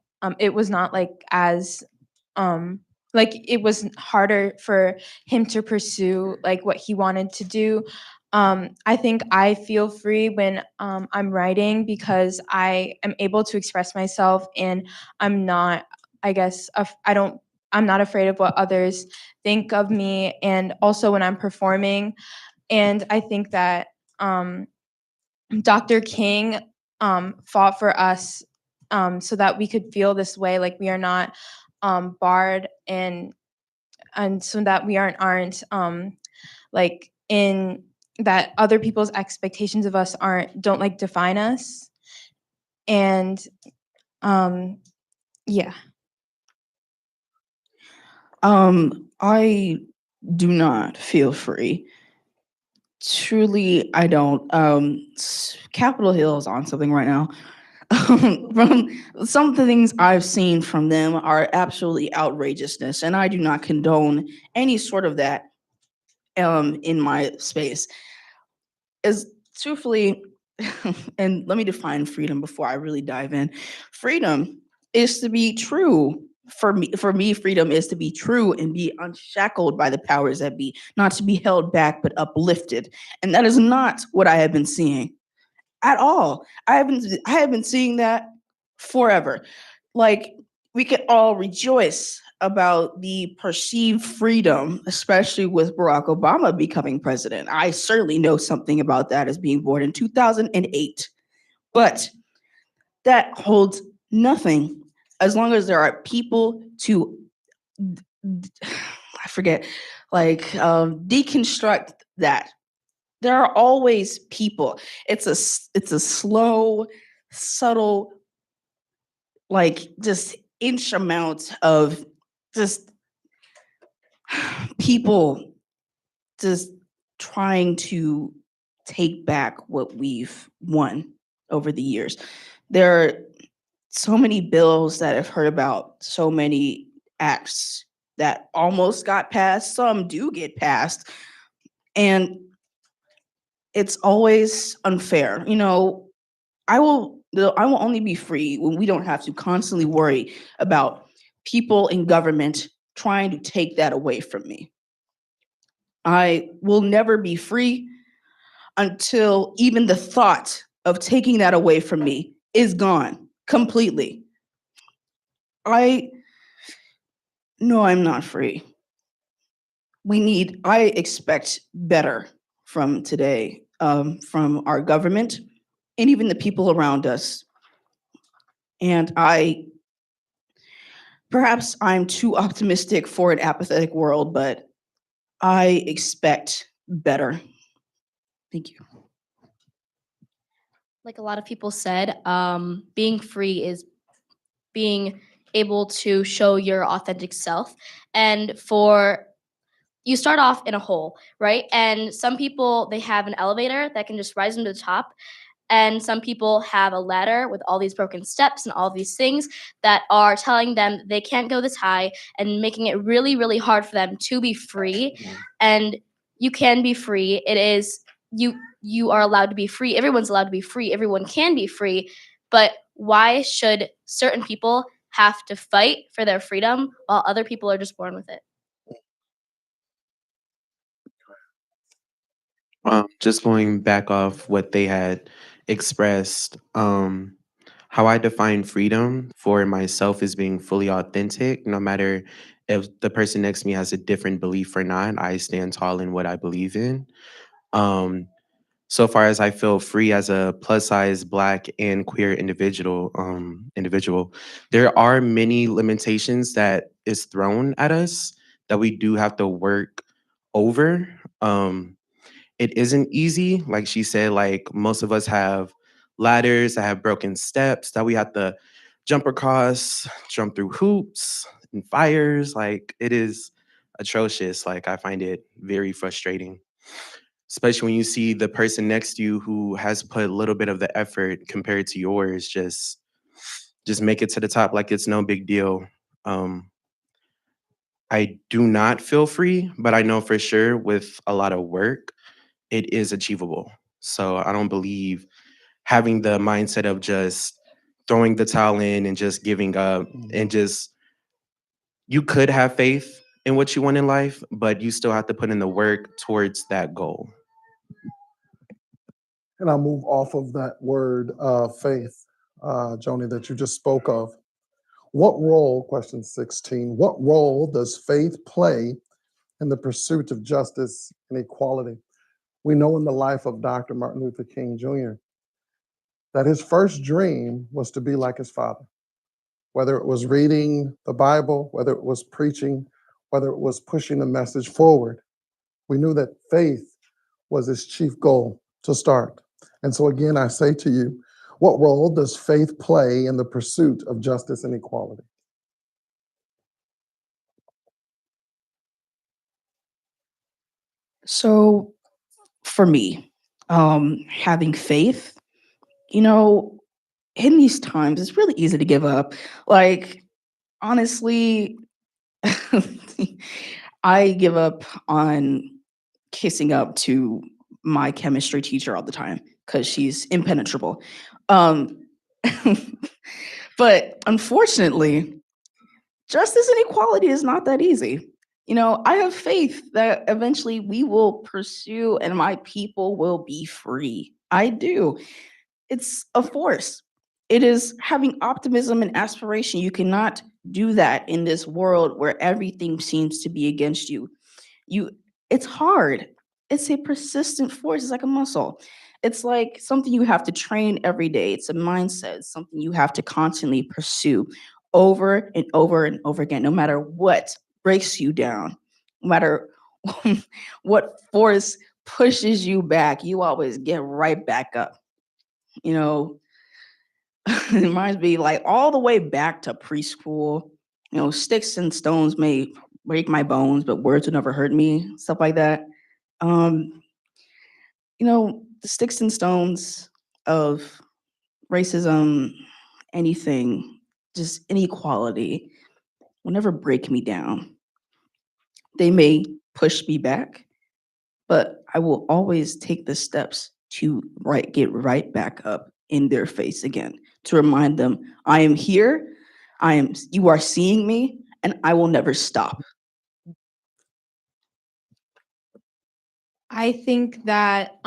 like as, like it was harder for him to pursue like what he wanted to do. I think I feel free when I'm writing because I am able to express myself and I'm not, I guess, I'm not afraid of what others think of me. And also when I'm performing, and I think that Dr. King fought for us so that we could feel this way, like we are not barred, and so that we aren't like in that other people's expectations of us don't like define us. And yeah. I do not feel free. Truly, I don't. Capitol Hill is on something right now. From some of the things I've seen from them are absolutely outrageousness, and I do not condone any sort of that in my space. As truthfully, and let me define freedom before I really dive in. Freedom is to be true. For me, freedom is to be true and be unshackled by the powers that be, not to be held back but uplifted. And that is not what I have been seeing at all. I have been seeing that forever. Like, we could all rejoice about the perceived freedom, especially with Barack Obama becoming president. I certainly know something about that as being born in 2008. But that holds nothing as long as there are people to, I forget, like deconstruct that. There are always people. It's a slow, subtle, like just inch amount of just people just trying to take back what we've won over the years. There are so many bills that I've heard about, so many acts that almost got passed, some do get passed, and it's always unfair. I will only be free when we don't have to constantly worry about people in government trying to take that away from me. I will never be free until even the thought of taking that away from me is gone completely. I know I'm not free. I expect better from today, from our government and even the people around us. And perhaps I'm too optimistic for an apathetic world, but I expect better. Thank you. Like a lot of people said, being free is being able to show your authentic self. And you start off in a hole, right? And some people, they have an elevator that can just rise them to the top. And some people have a ladder with all these broken steps and all these things that are telling them they can't go this high and making it really, really hard for them to be free. And you can be free. You are allowed to be free. Everyone's allowed to be free. Everyone can be free. But why should certain people have to fight for their freedom while other people are just born with it? Just going back off what they had expressed, how I define freedom for myself is being fully authentic, no matter if the person next to me has a different belief or not. I stand tall in what I believe in. So far as I feel free as a plus size Black and queer individual, there are many limitations that is thrown at us that we do have to work over. It isn't easy, like she said. Like, most of us have ladders that have broken steps that we have to jump across, jump through hoops and fires. Like, it is atrocious. Like, I find it very frustrating, especially when you see the person next to you who has put a little bit of the effort compared to yours just make it to the top like it's no big deal. I do not feel free, but I know for sure with a lot of work, it is achievable. So I don't believe having the mindset of just throwing the towel in and just giving up and just, you could have faith in what you want in life, but you still have to put in the work towards that goal. And I'll move off of that word faith, Joni, that you just spoke of. What role, question 16, what role does faith play in the pursuit of justice and equality? We know in the life of Dr. Martin Luther King Jr. that his first dream was to be like his father. Whether it was reading the Bible, whether it was preaching, whether it was pushing the message forward, we knew that faith was his chief goal to start. And so again, I say to you, what role does faith play in the pursuit of justice and equality? So for me, having faith, you know, in these times, it's really easy to give up. Like, honestly, I give up on kissing up to my chemistry teacher all the time because she's impenetrable. Um, but unfortunately, justice and equality is not that easy. You know, I have faith that eventually we will pursue and my people will be free. I do. It's a force. It is having optimism and aspiration. You cannot do that in this world where everything seems to be against you. It's hard. It's a persistent force. It's like a muscle. It's like something you have to train every day. It's a mindset. It's something you have to constantly pursue over and over and over again, no matter what breaks you down, no matter what force pushes you back, you always get right back up. You know, it reminds me like all the way back to preschool, you know, sticks and stones may break my bones, but words would never hurt me, stuff like that. Um, you know, the sticks and stones of racism, anything, just inequality will never break me down. They may push me back, but I will always take the steps to get right back up in their face again, to remind them, I am here, you are seeing me, and I will never stop. I think that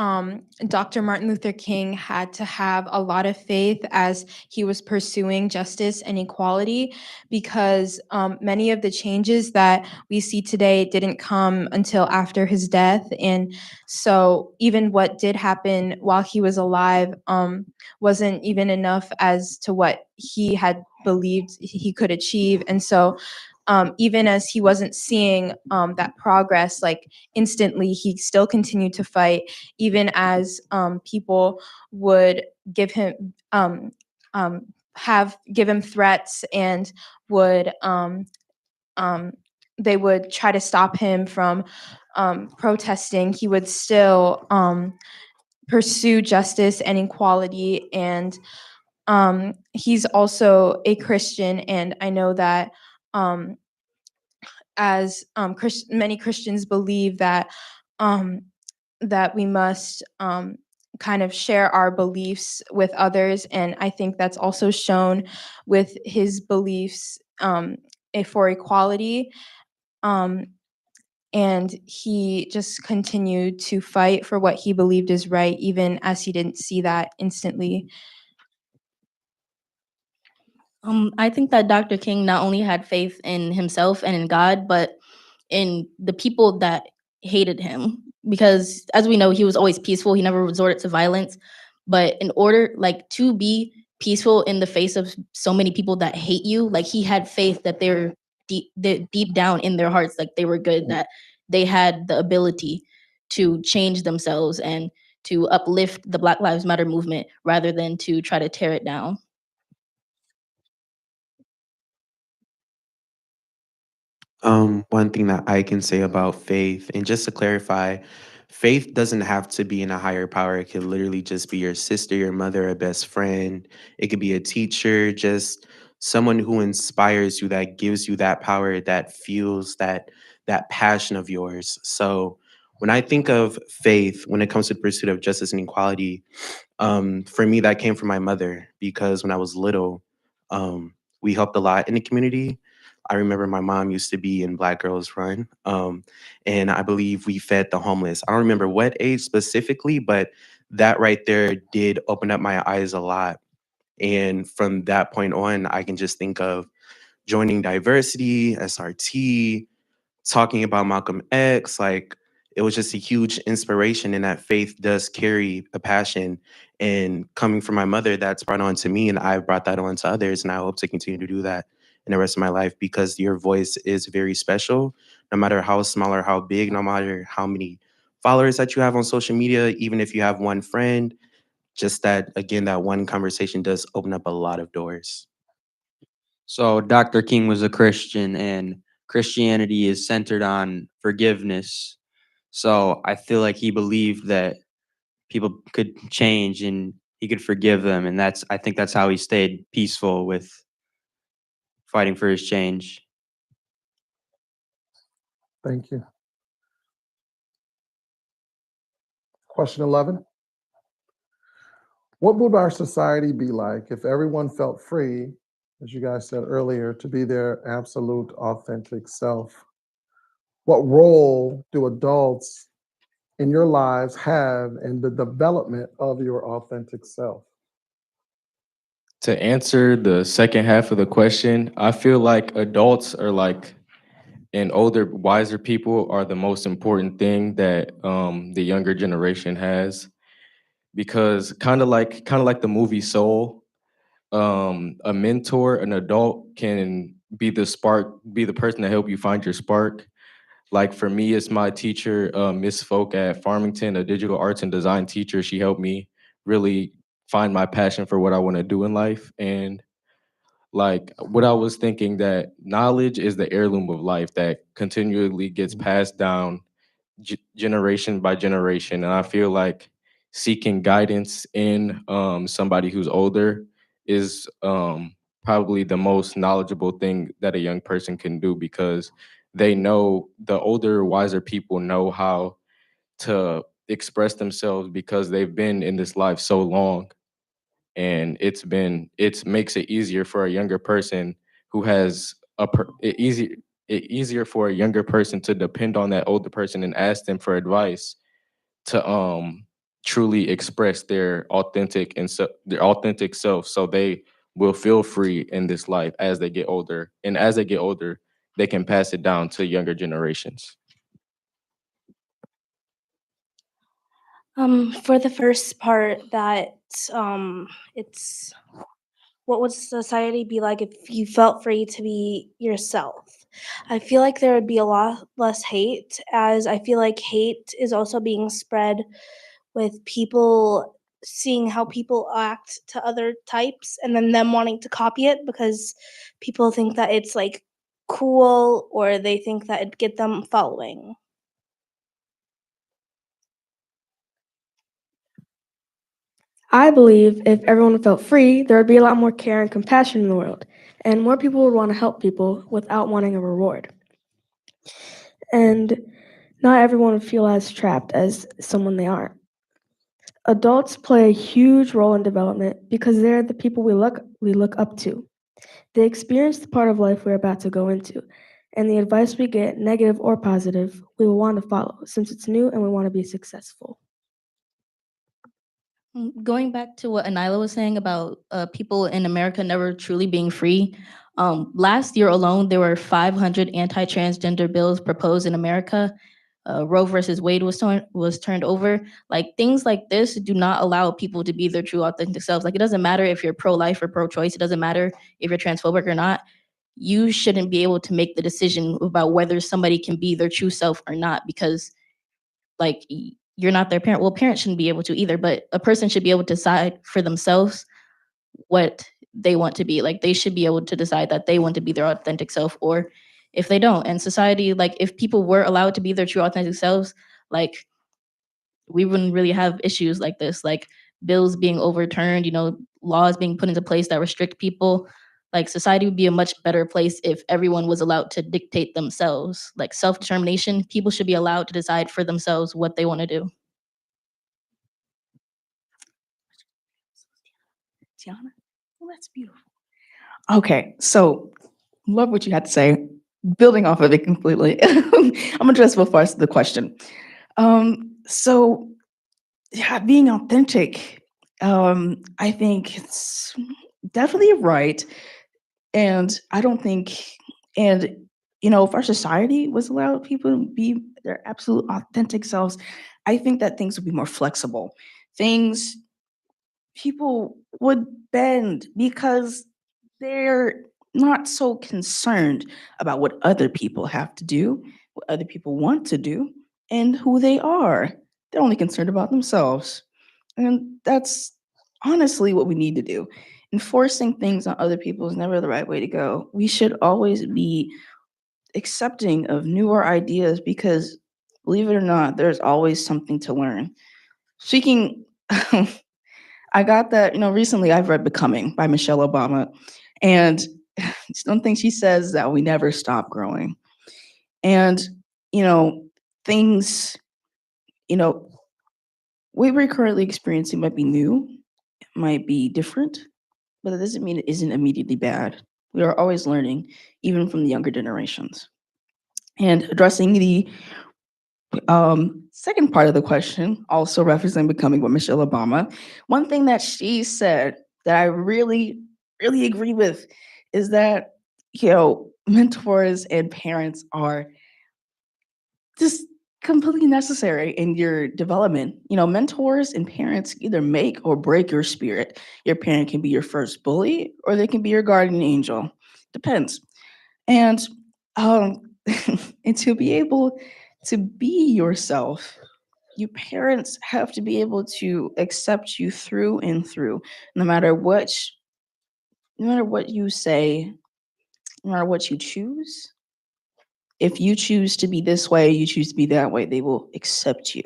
Dr. Martin Luther King had to have a lot of faith as he was pursuing justice and equality, because many of the changes that we see today didn't come until after his death. And so even what did happen while he was alive wasn't even enough as to what he had believed he could achieve. And so even as he wasn't seeing that progress, like instantly, he still continued to fight, even as people would give him give him threats and would they would try to stop him from protesting. He would still pursue justice and equality. And he's also a Christian, and I know that as many Christians believe that that we must kind of share our beliefs with others, and I think that's also shown with his beliefs for equality. And he just continued to fight for what he believed is right, even as he didn't see that instantly. I think that Dr. King not only had faith in himself and in God, but in the people that hated him. Because as we know, he was always peaceful. He never resorted to violence. But in order, like, to be peaceful in the face of so many people that hate you, like, he had faith that they're deep down in their hearts, like, they were good, that they had the ability to change themselves and to uplift the Black Lives Matter movement rather than to try to tear it down. One thing that I can say about faith, and just to clarify, faith doesn't have to be in a higher power. It could literally just be your sister, your mother, a best friend. It could be a teacher, just someone who inspires you, that gives you that power, that fuels that passion of yours. So when I think of faith, when it comes to the pursuit of justice and equality, for me, that came from my mother because when I was little, we helped a lot in the community. I remember my mom used to be in Black Girls Run, and I believe we fed the homeless. I don't remember what age specifically, but that right there did open up my eyes a lot. And from that point on, I can just think of joining diversity, SRT, talking about Malcolm X, like it was just a huge inspiration, and that faith does carry a passion. And coming from my mother, that's brought on to me, and I've brought that on to others, and I hope to continue to do that in the rest of my life because your voice is very special, no matter how small or how big, no matter how many followers that you have on social media, even if you have one friend, just that again, that one conversation does open up a lot of doors. So Dr. King was a Christian, and Christianity is centered on forgiveness. So I feel like he believed that people could change and he could forgive them, and I think that's how he stayed peaceful with fighting for his change. Thank you. Question 11. What would our society be like if everyone felt free, as you guys said earlier, to be their absolute authentic self? What role do adults in your lives have in the development of your authentic self? To answer the second half of the question, I feel like adults are like, and older, wiser people are the most important thing that the younger generation has, because kind of like the movie Soul, a mentor, an adult can be the spark, be the person to help you find your spark. Like for me, it's my teacher, Miss Folk at Farmington, a digital arts and design teacher. She helped me really find my passion for what I want to do in life. And like what I was thinking, that knowledge is the heirloom of life that continually gets passed down generation by generation. And I feel like seeking guidance in somebody who's older is probably the most knowledgeable thing that a young person can do, because they know, the older, wiser people know how to express themselves because they've been in this life so long. And it makes it easier for a younger person who has easier for a younger person to depend on that older person and ask them for advice to truly express their their authentic self, so they will feel free in this life as they get older. And as they get older, they can pass it down to younger generations. For the first part, that it's what would society be like if you felt free to be yourself? I feel like there would be a lot less hate, as I feel like hate is also being spread with people seeing how people act to other types and then them wanting to copy it because people think that it's like cool, or they think that it'd get them following. I believe if everyone felt free, there would be a lot more care and compassion in the world, and more people would want to help people without wanting a reward. And not everyone would feel as trapped as someone they are. Adults play a huge role in development because they're the people we look up to. They experience the part of life we're about to go into, and the advice we get, negative or positive, we will want to follow since it's new and we want to be successful. Going back to what Anila was saying about people in America never truly being free, last year alone, there were 500 anti-transgender bills proposed in America. Roe versus Wade was turned over. Like, things like this do not allow people to be their true authentic selves. Like, it doesn't matter if you're pro-life or pro-choice. It doesn't matter if you're transphobic or not. You shouldn't be able to make the decision about whether somebody can be their true self or not, because like you're not their parent. Well, parents shouldn't be able to either, but a person should be able to decide for themselves what they want to be. Like they should be able to decide that they want to be their authentic self, or if they don't. And society, like if people were allowed to be their true authentic selves, like we wouldn't really have issues like this, like bills being overturned, laws being put into place that restrict people. Like society would be a much better place if everyone was allowed to dictate themselves. Like self-determination, people should be allowed to decide for themselves what they want to do. Tiana? Well, that's beautiful. Okay, so love what you had to say. Building off of it completely, I'm gonna address both parts of the question. So yeah, being authentic, I think it's definitely right. And I don't think, and if our society was allowed people to be their absolute authentic selves, I think that things would be more flexible. Things people would bend because they're not so concerned about what other people have to do, what other people want to do, and who they are. They're only concerned about themselves. And that's honestly what we need to do. Enforcing things on other people is never the right way to go. We should always be accepting of newer ideas because, believe it or not, there's always something to learn. Speaking, I got that, recently I've read Becoming by Michelle Obama, and something she says that we never stop growing. And, things, what we're currently experiencing might be new, it might be different, but it doesn't mean it isn't immediately bad. We are always learning, even from the younger generations. And addressing the second part of the question, also referencing Becoming with Michelle Obama, one thing that she said that I really, really agree with is that, mentors and parents are just completely necessary in your development. Mentors and parents either make or break your spirit. Your parent can be your first bully or they can be your guardian angel. Depends. And and to be able to be yourself, your parents have to be able to accept you through and through, no matter what you say, no matter what you choose. If you choose to be this way, you choose to be that way, they will accept you.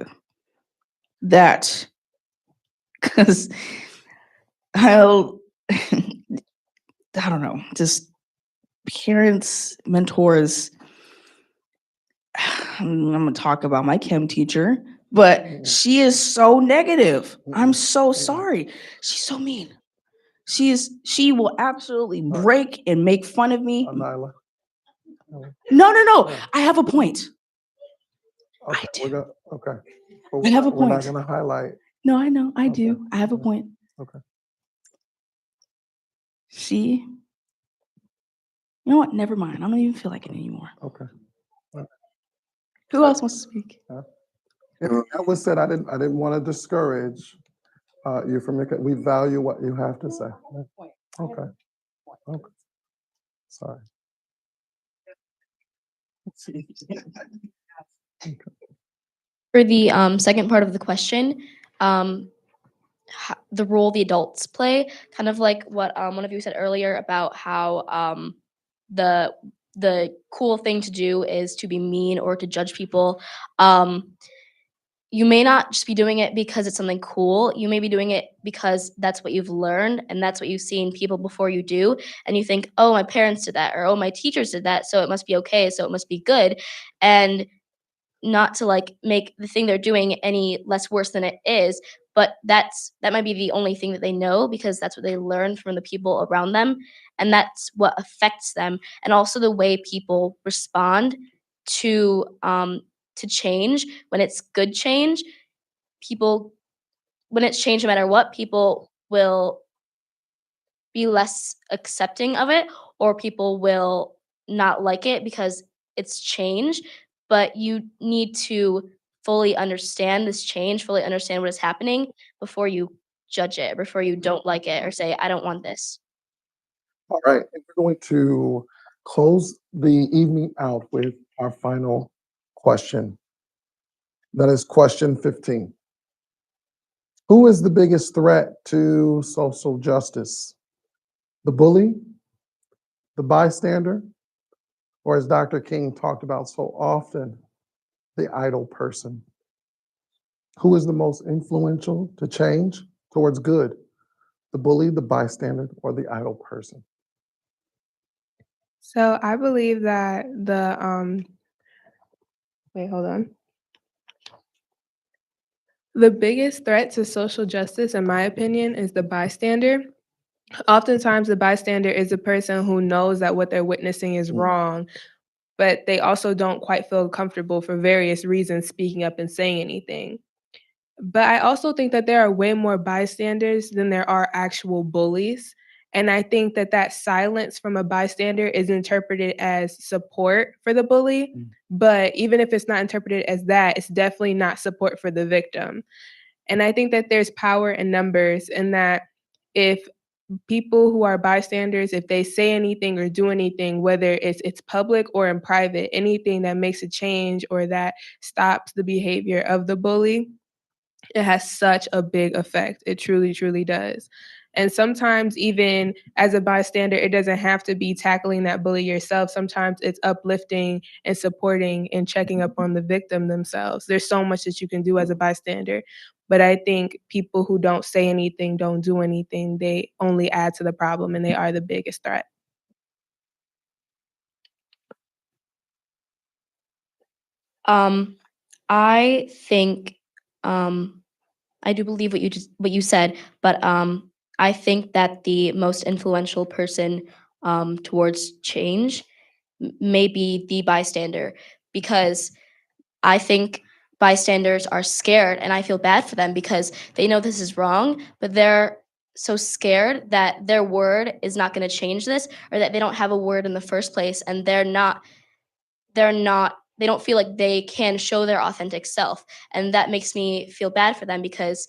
That, because I'll, I don't know, just parents, mentors. I'm gonna talk about my chem teacher, but she is so negative. I'm so sorry. She's so mean. She will absolutely break and make fun of me. Nyla. No. I have a point. Okay, I do. okay. I have a We're not point. gonna highlight. No, I know. I Okay. do. I have a point. Okay. You know what? Never mind. I don't even feel like it anymore. Okay. Who else wants to speak? That was said, I didn't want to discourage you from your, we value what you have to say. Okay. Okay. Sorry. For the second part of the question, the role the adults play, kind of like what one of you said earlier about how the cool thing to do is to be mean or to judge people. You may not just be doing it because it's something cool. You may be doing it because that's what you've learned and that's what you've seen people before you do. And you think, oh, my parents did that, or oh, my teachers did that, so it must be okay, so it must be good. And not to like make the thing they're doing any less worse than it is, but that might be the only thing that they know because that's what they learned from the people around them, and that's what affects them. And also the way people respond to change. When it's good change, when it's change no matter what, people will be less accepting of it, or people will not like it because it's change. But you need to fully understand this change, fully understand what is happening before you judge it, before you don't like it or say, I don't want this. All right, and we're going to close the evening out with our final question. That is question 15. Who is the biggest threat to social justice? The bully, the bystander, or as Dr. King talked about so often, the idle person? Who is the most influential to change towards good? The bully, the bystander, or the idle person? So I believe that wait, hold on. The biggest threat to social justice, in my opinion, is the bystander. Oftentimes, the bystander is a person who knows that what they're witnessing is wrong, but they also don't quite feel comfortable for various reasons speaking up and saying anything. But I also think that there are way more bystanders than there are actual bullies. And I think that that silence from a bystander is interpreted as support for the bully. But even if it's not interpreted as that, it's definitely not support for the victim. And I think that there's power in numbers, and that if people who are bystanders, if they say anything or do anything, whether it's public or in private, anything that makes a change or that stops the behavior of the bully, it has such a big effect. It truly, truly does. And sometimes, even as a bystander, it doesn't have to be tackling that bully yourself. Sometimes it's uplifting and supporting and checking up on the victim themselves. There's so much that you can do as a bystander. But I think people who don't say anything, don't do anything, they only add to the problem, and they are the biggest threat. I think I do believe what you said, but I think that the most influential person towards change may be the bystander, because I think bystanders are scared, and I feel bad for them because they know this is wrong, but they're so scared that their word is not going to change this, or that they don't have a word in the first place, and they don't feel like they can show their authentic self. And that makes me feel bad for them, because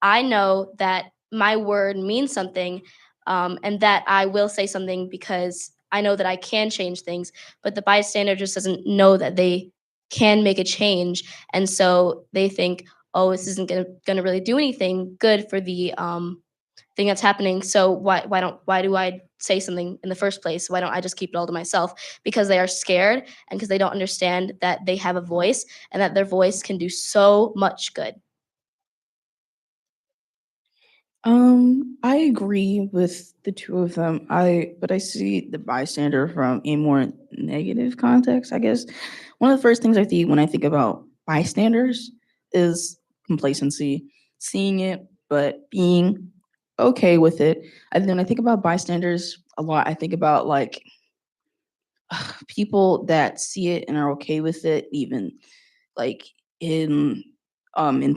I know that my word means something, and that I will say something because I know that I can change things, but the bystander just doesn't know that they can make a change. And so they think, oh, this isn't gonna really do anything good for the thing that's happening. So why do I say something in the first place? Why don't I just keep it all to myself? Because they are scared, and because they don't understand that they have a voice and that their voice can do so much good. I agree with the two of them. But I see the bystander from a more negative context, I guess. One of the first things I see when I think about bystanders is complacency, seeing it, but being okay with it. And then I think about bystanders a lot. I think about like people that see it and are okay with it, even like in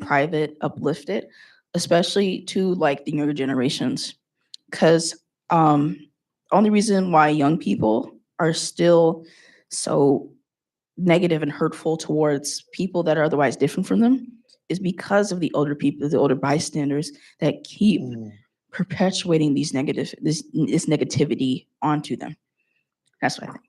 private, uplift it, especially to like the younger generations. Because only reason why young people are still so negative and hurtful towards people that are otherwise different from them is because of the older people, the older bystanders that keep perpetuating this negativity onto them. That's what I think.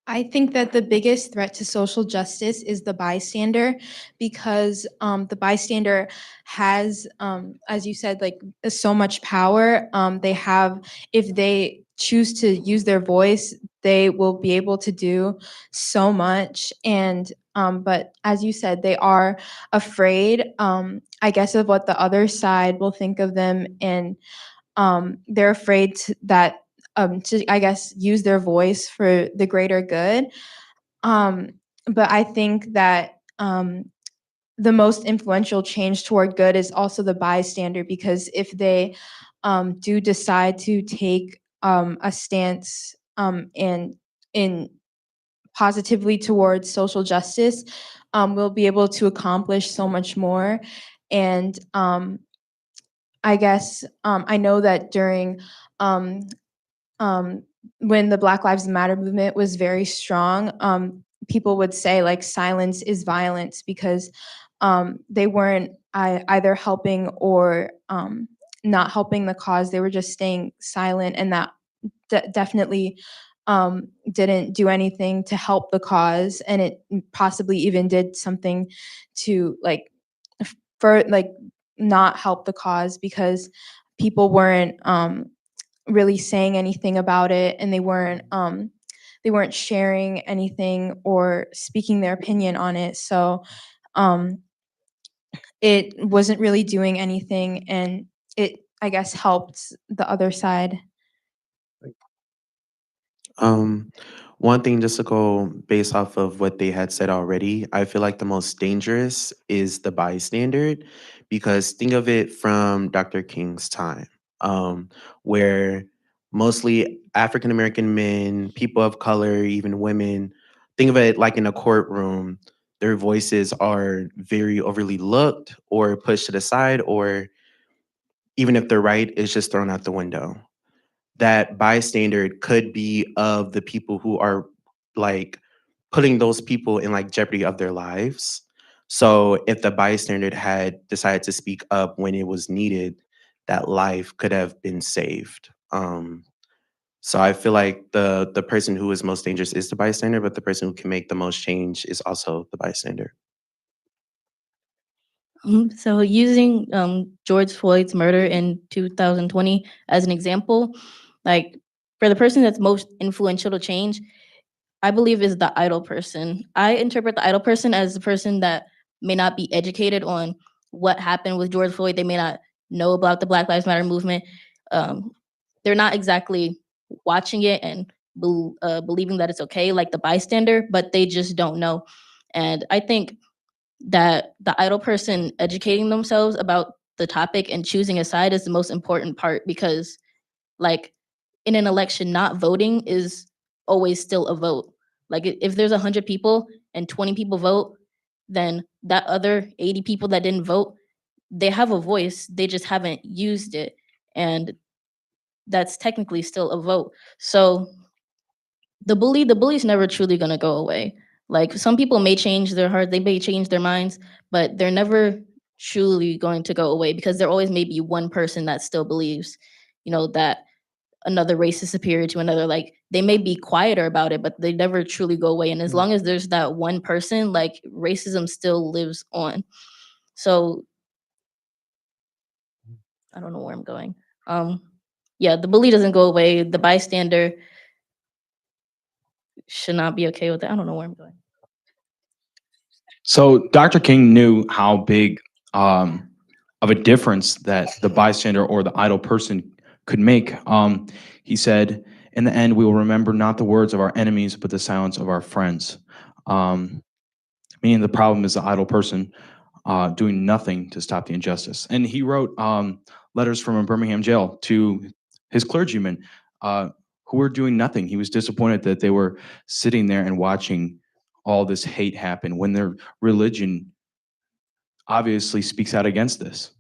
I think that the biggest threat to social justice is the bystander, because the bystander has, as you said, like so much power. They have, if they choose to use their voice, they will be able to do so much. And but as you said, they are afraid, I guess, of what the other side will think of them, and they're afraid to, I guess, use their voice for the greater good. But I think that the most influential change toward good is also the bystander, because if they do decide to take a stance and in positively towards social justice, we'll be able to accomplish so much more. And I guess I know that during um, when the Black Lives Matter movement was very strong, people would say like silence is violence, because they weren't either helping or not helping the cause. They were just staying silent, and that definitely didn't do anything to help the cause, and it possibly even did something to for not help the cause, because people weren't really saying anything about it, and they weren't sharing anything or speaking their opinion on it. So it wasn't really doing anything, and it, I guess, helped the other side. Um, One thing just to go based off of what they had said already, I feel like the most dangerous is the bystander, because think of it from Dr. King's time, where mostly African American men, people of color, even women, think of it like in a courtroom, their voices are very overly looked or pushed to the side, or even if they're right, it's just thrown out the window. That bystander could be of the people who are like putting those people in like jeopardy of their lives. So if the bystander had decided to speak up when it was needed, that life could have been saved. So I feel like the person who is most dangerous is the bystander, but the person who can make the most change is also the bystander. So using George Floyd's murder in 2020 as an example, like for the person that's most influential to change, I believe is the idle person. I interpret the idle person as the person that may not be educated on what happened with George Floyd. They may not know about the Black Lives Matter movement. Um, they're not exactly watching it and believing that it's okay, like the bystander, but they just don't know. And I think that the idle person educating themselves about the topic and choosing a side is the most important part, because like in an election, not voting is always still a vote. Like if there's 100 people and 20 people vote, then that other 80 people that didn't vote, they have a voice, they just haven't used it, and that's technically still a vote. So the bully's never truly going to go away. Like some people may change their heart, they may change their minds, but they're never truly going to go away, because there always may be one person that still believes, that another race is superior to another. Like they may be quieter about it, but they never truly go away. And as long as there's that one person, like racism still lives on. So I don't know where I'm going. Yeah, the bully doesn't go away. The bystander should not be okay with it. I don't know where I'm going. So Dr. King knew how big of a difference that the bystander or the idle person could make. He said, "In the end, we will remember not the words of our enemies, but the silence of our friends." Meaning the problem is the idle person doing nothing to stop the injustice. And he wrote letters from a Birmingham jail to his clergymen who were doing nothing. He was disappointed that they were sitting there and watching all this hate happen when their religion obviously speaks out against this.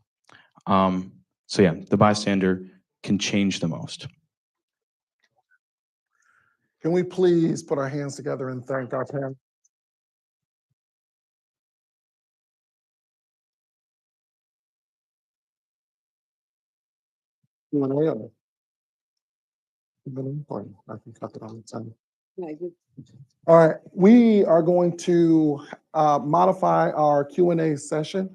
So yeah, the bystander can change the most. Can we please put our hands together and thank our panel? Q&A. Really important. I can cut it all the time. All right, we are going to modify our Q&A session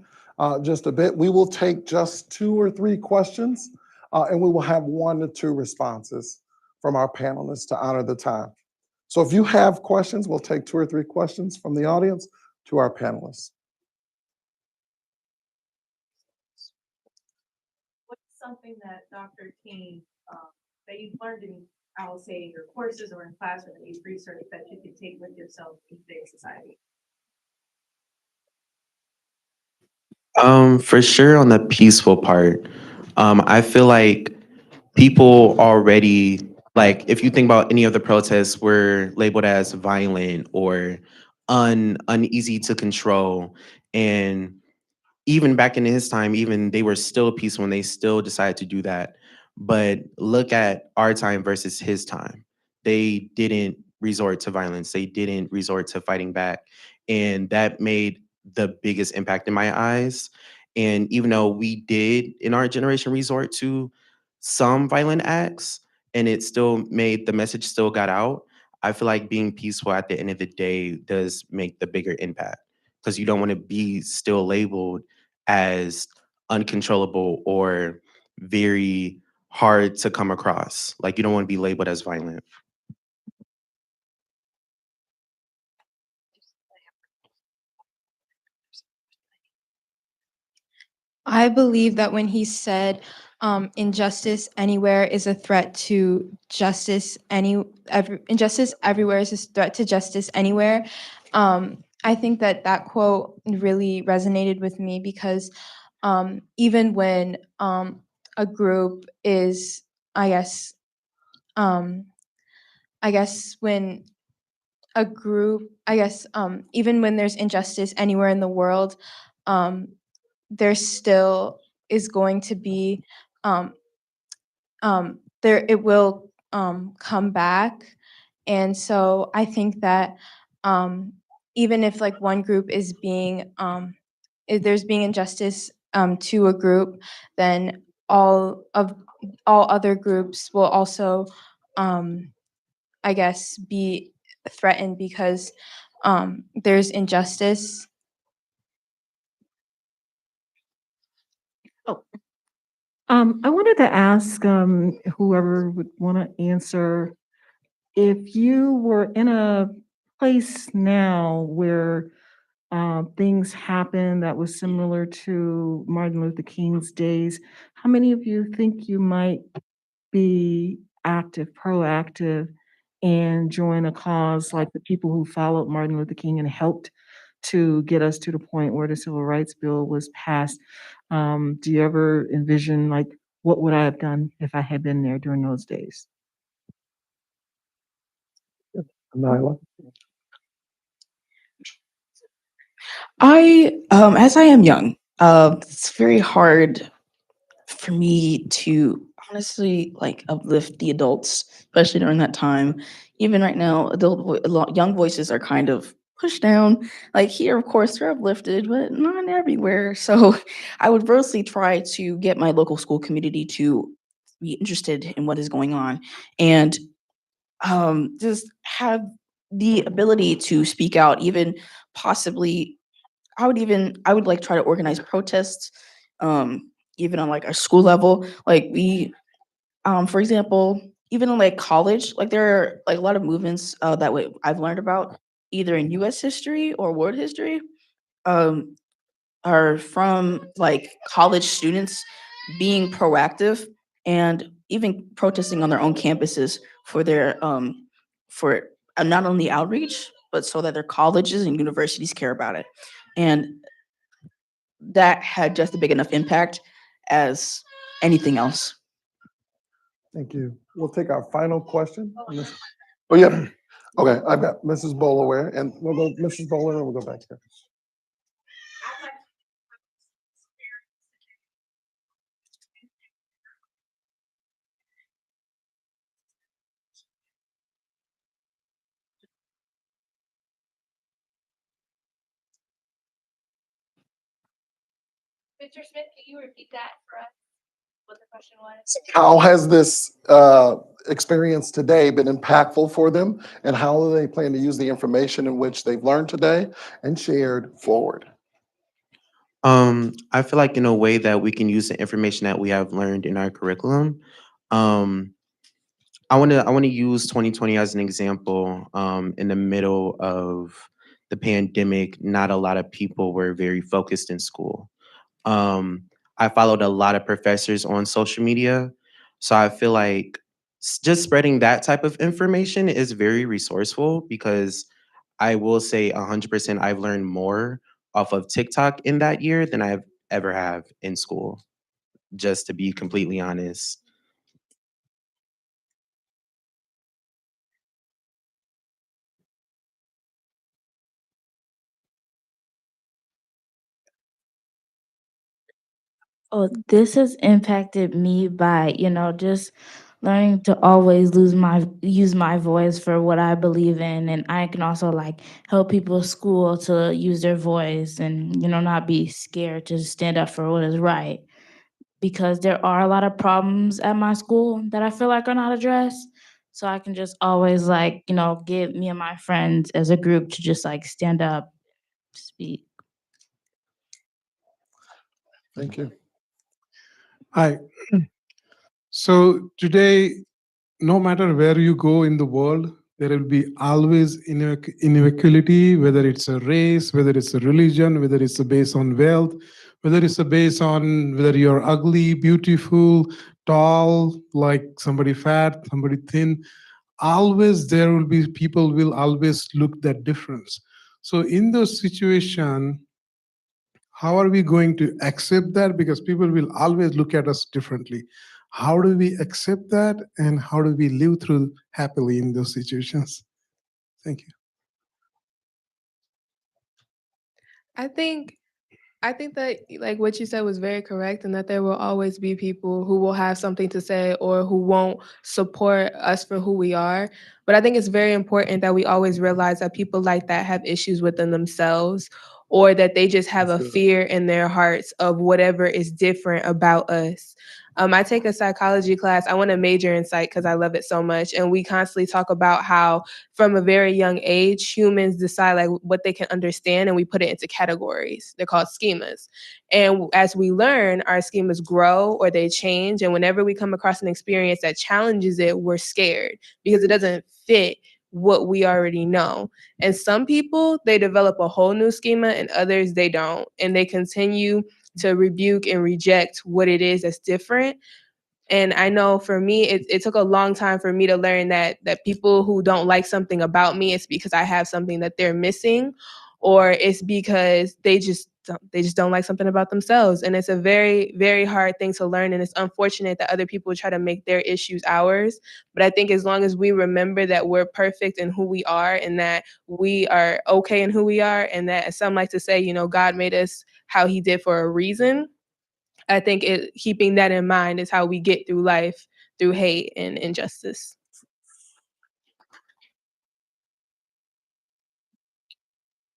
just a bit. We will take just 2 or 3 questions, and we will have 1 to 2 responses from our panelists to honor the time. So if you have questions, we'll take 2 or 3 questions from the audience to our panelists. What's something that Dr. King, that you've learned in, I will say, your courses or in class, or that you've researched that you can take with yourself in today's society? For sure on the peaceful part, I feel like people already, like if you think about any of the protests were labeled as violent or uneasy to control. And even back in his time, even they were still peaceful and they still decided to do that. But look at our time versus his time. They didn't resort to violence. They didn't resort to fighting back. And that made the biggest impact in my eyes. And even though we did in our generation resort to some violent acts, and it still made the message still got out, I feel like being peaceful at the end of the day does make the bigger impact, because you don't want to be still labeled as uncontrollable or very hard to come across. Like, you don't want to be labeled as violent. I believe that when he said, injustice anywhere is a threat to justice injustice everywhere is a threat to justice anywhere. I think that that quote really resonated with me because even when a group is, I guess, I guess when a group, I guess, even when there's injustice anywhere in the world, um, there still is going to be, um, there it will come back. And so I think that even if like one group is being, if there's being injustice to a group, then all other groups will also, I guess, be threatened because there's injustice. I wanted to ask whoever would want to answer, if you were in a place now where things happened that was similar to Martin Luther King's days, how many of you think you might be active, proactive, and join a cause like the people who followed Martin Luther King and helped to get us to the point where the Civil Rights Bill was passed? Do you ever envision, like, what would I have done if I had been there during those days? Nyla? As I am young, it's very hard for me to honestly like uplift the adults, especially during that time. Even right now, young voices are kind of pushed down. Like here, of course, they're uplifted, but not everywhere. So I would mostly try to get my local school community to be interested in what is going on and just have the ability to speak out, even possibly I would like try to organize protests, even on like a school level. Like for example, even in like college, like there are like a lot of movements I've learned about either in U.S. history or world history, um, are from like college students being proactive and even protesting on their own campuses for their for not only outreach but so that their colleges and universities care about it. And that had just a big enough impact as anything else. Thank you. We'll take our final question. Oh, yeah. Okay, I've got Mrs. Bolaware, and we'll go Mrs. Bowler, and we'll go back here. Mr. Smith, can you repeat that for us? What the question was? How has this experience today been impactful for them, and how do they plan to use the information in which they've learned today and shared forward? I feel like in a way that we can use the information that we have learned in our curriculum. I want to use 2020 as an example. In the middle of the pandemic, not a lot of people were very focused in school. I followed a lot of professors on social media, so I feel like just spreading that type of information is very resourceful, because I will say 100% I've learned more off of TikTok in that year than I've ever have in school, just to be completely honest. Oh, this has impacted me by, just learning to always use my voice for what I believe in. And I can also like help people at school to use their voice and, not be scared to stand up for what is right. because there are a lot of problems at my school that I feel like are not addressed. So I can just always get me and my friends as a group to just stand up, speak. Thank you. Hi. So today, no matter where you go in the world, there will be always inequality, whether it's a race, whether it's a religion, whether it's based on wealth, whether it's based on whether you're ugly, beautiful, tall, like somebody fat, somebody thin. Always there will be people will always look that difference. So in those situations, how are we going to accept that? Because people will always look at us differently. How do we accept that, and how do we live through happily in those situations? Thank you. I think that like what you said was very correct, and that there will always be people who will have something to say or who won't support us for who we are. But I think it's very important that we always realize that people like that have issues within themselves, or that they just have a fear in their hearts of whatever is different about us. I take a psychology class. I want to major in psych because I love it so much. And we constantly talk about how from a very young age, humans decide like what they can understand, and we put it into categories. They're called schemas. And as we learn, our schemas grow or they change. And whenever we come across an experience that challenges it, we're scared because it doesn't fit what we already know. And some people, they develop a whole new schema, and others they don't. And they continue to rebuke and reject what it is that's different. And I know for me, it took a long time for me to learn that people who don't like something about me, it's because I have something that they're missing, or it's because they just don't like something about themselves. And it's a very, very hard thing to learn. And it's unfortunate that other people try to make their issues ours. But I think as long as we remember that we're perfect in who we are, and that we are okay in who we are, and that, as some like to say, God made us how he did for a reason. I think keeping that in mind is how we get through life, through hate and injustice.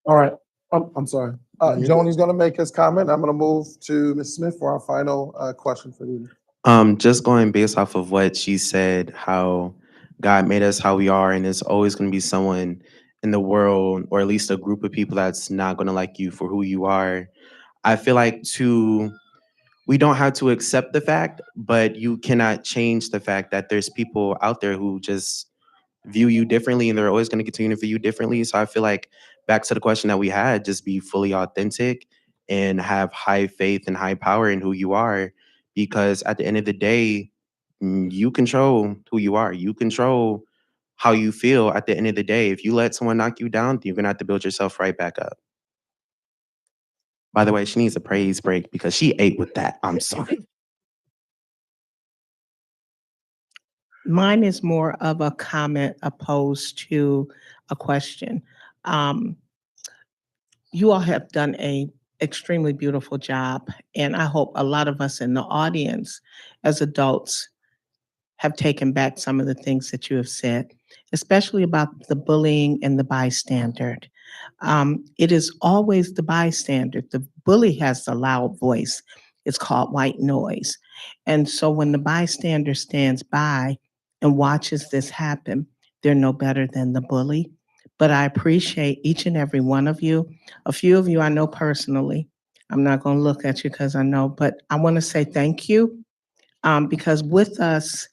All right. I'm sorry. Joni's going to make his comment. I'm going to move to Ms. Smith for our final question for you. Just going based off of what she said, how God made us how we are, and there's always going to be someone in the world, or at least a group of people that's not going to like you for who you are. I feel like we don't have to accept the fact, but you cannot change the fact that there's people out there who just view you differently, and they're always going to continue to view you differently. So I feel like, back to the question that we had, just be fully authentic and have high faith and high power in who you are, because at the end of the day, you control who you are. You control how you feel at the end of the day. If you let someone knock you down, you're going to have to build yourself right back up. By the way, she needs a praise break because she ate with that. I'm sorry. Mine is more of a comment opposed to a question. You all have done a extremely beautiful job, and I hope a lot of us in the audience as adults have taken back some of the things that you have said, especially about the bullying and the bystander. It is always the bystander. The bully has the loud voice. It's called white noise. And so when the bystander stands by and watches this happen, they're no better than the bully. But I appreciate each and every one of you. A few of you I know personally. I'm not going to look at you because I know, but I want to say thank you, because with us,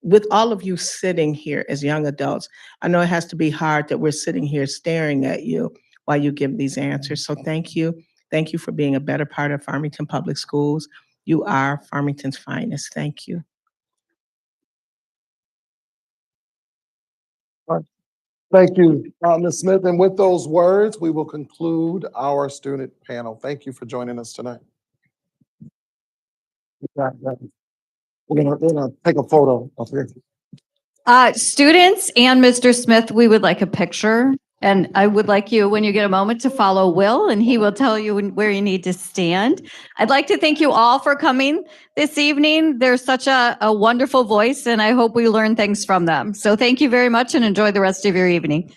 with all of you sitting here as young adults, I know it has to be hard that we're sitting here staring at you while you give these answers. So thank you. Thank you for being a better part of Farmington Public Schools. You are Farmington's finest. Thank you. Thank you, Ms. Smith. And with those words, we will conclude our student panel. Thank you for joining us tonight. We're gonna take a photo up here. Students and Mr. Smith, we would like a picture. And I would like you, when you get a moment, to follow Will, and he will tell you where you need to stand. I'd like to thank you all for coming this evening. There's such a wonderful voice, and I hope we learn things from them. So thank you very much, and enjoy the rest of your evening.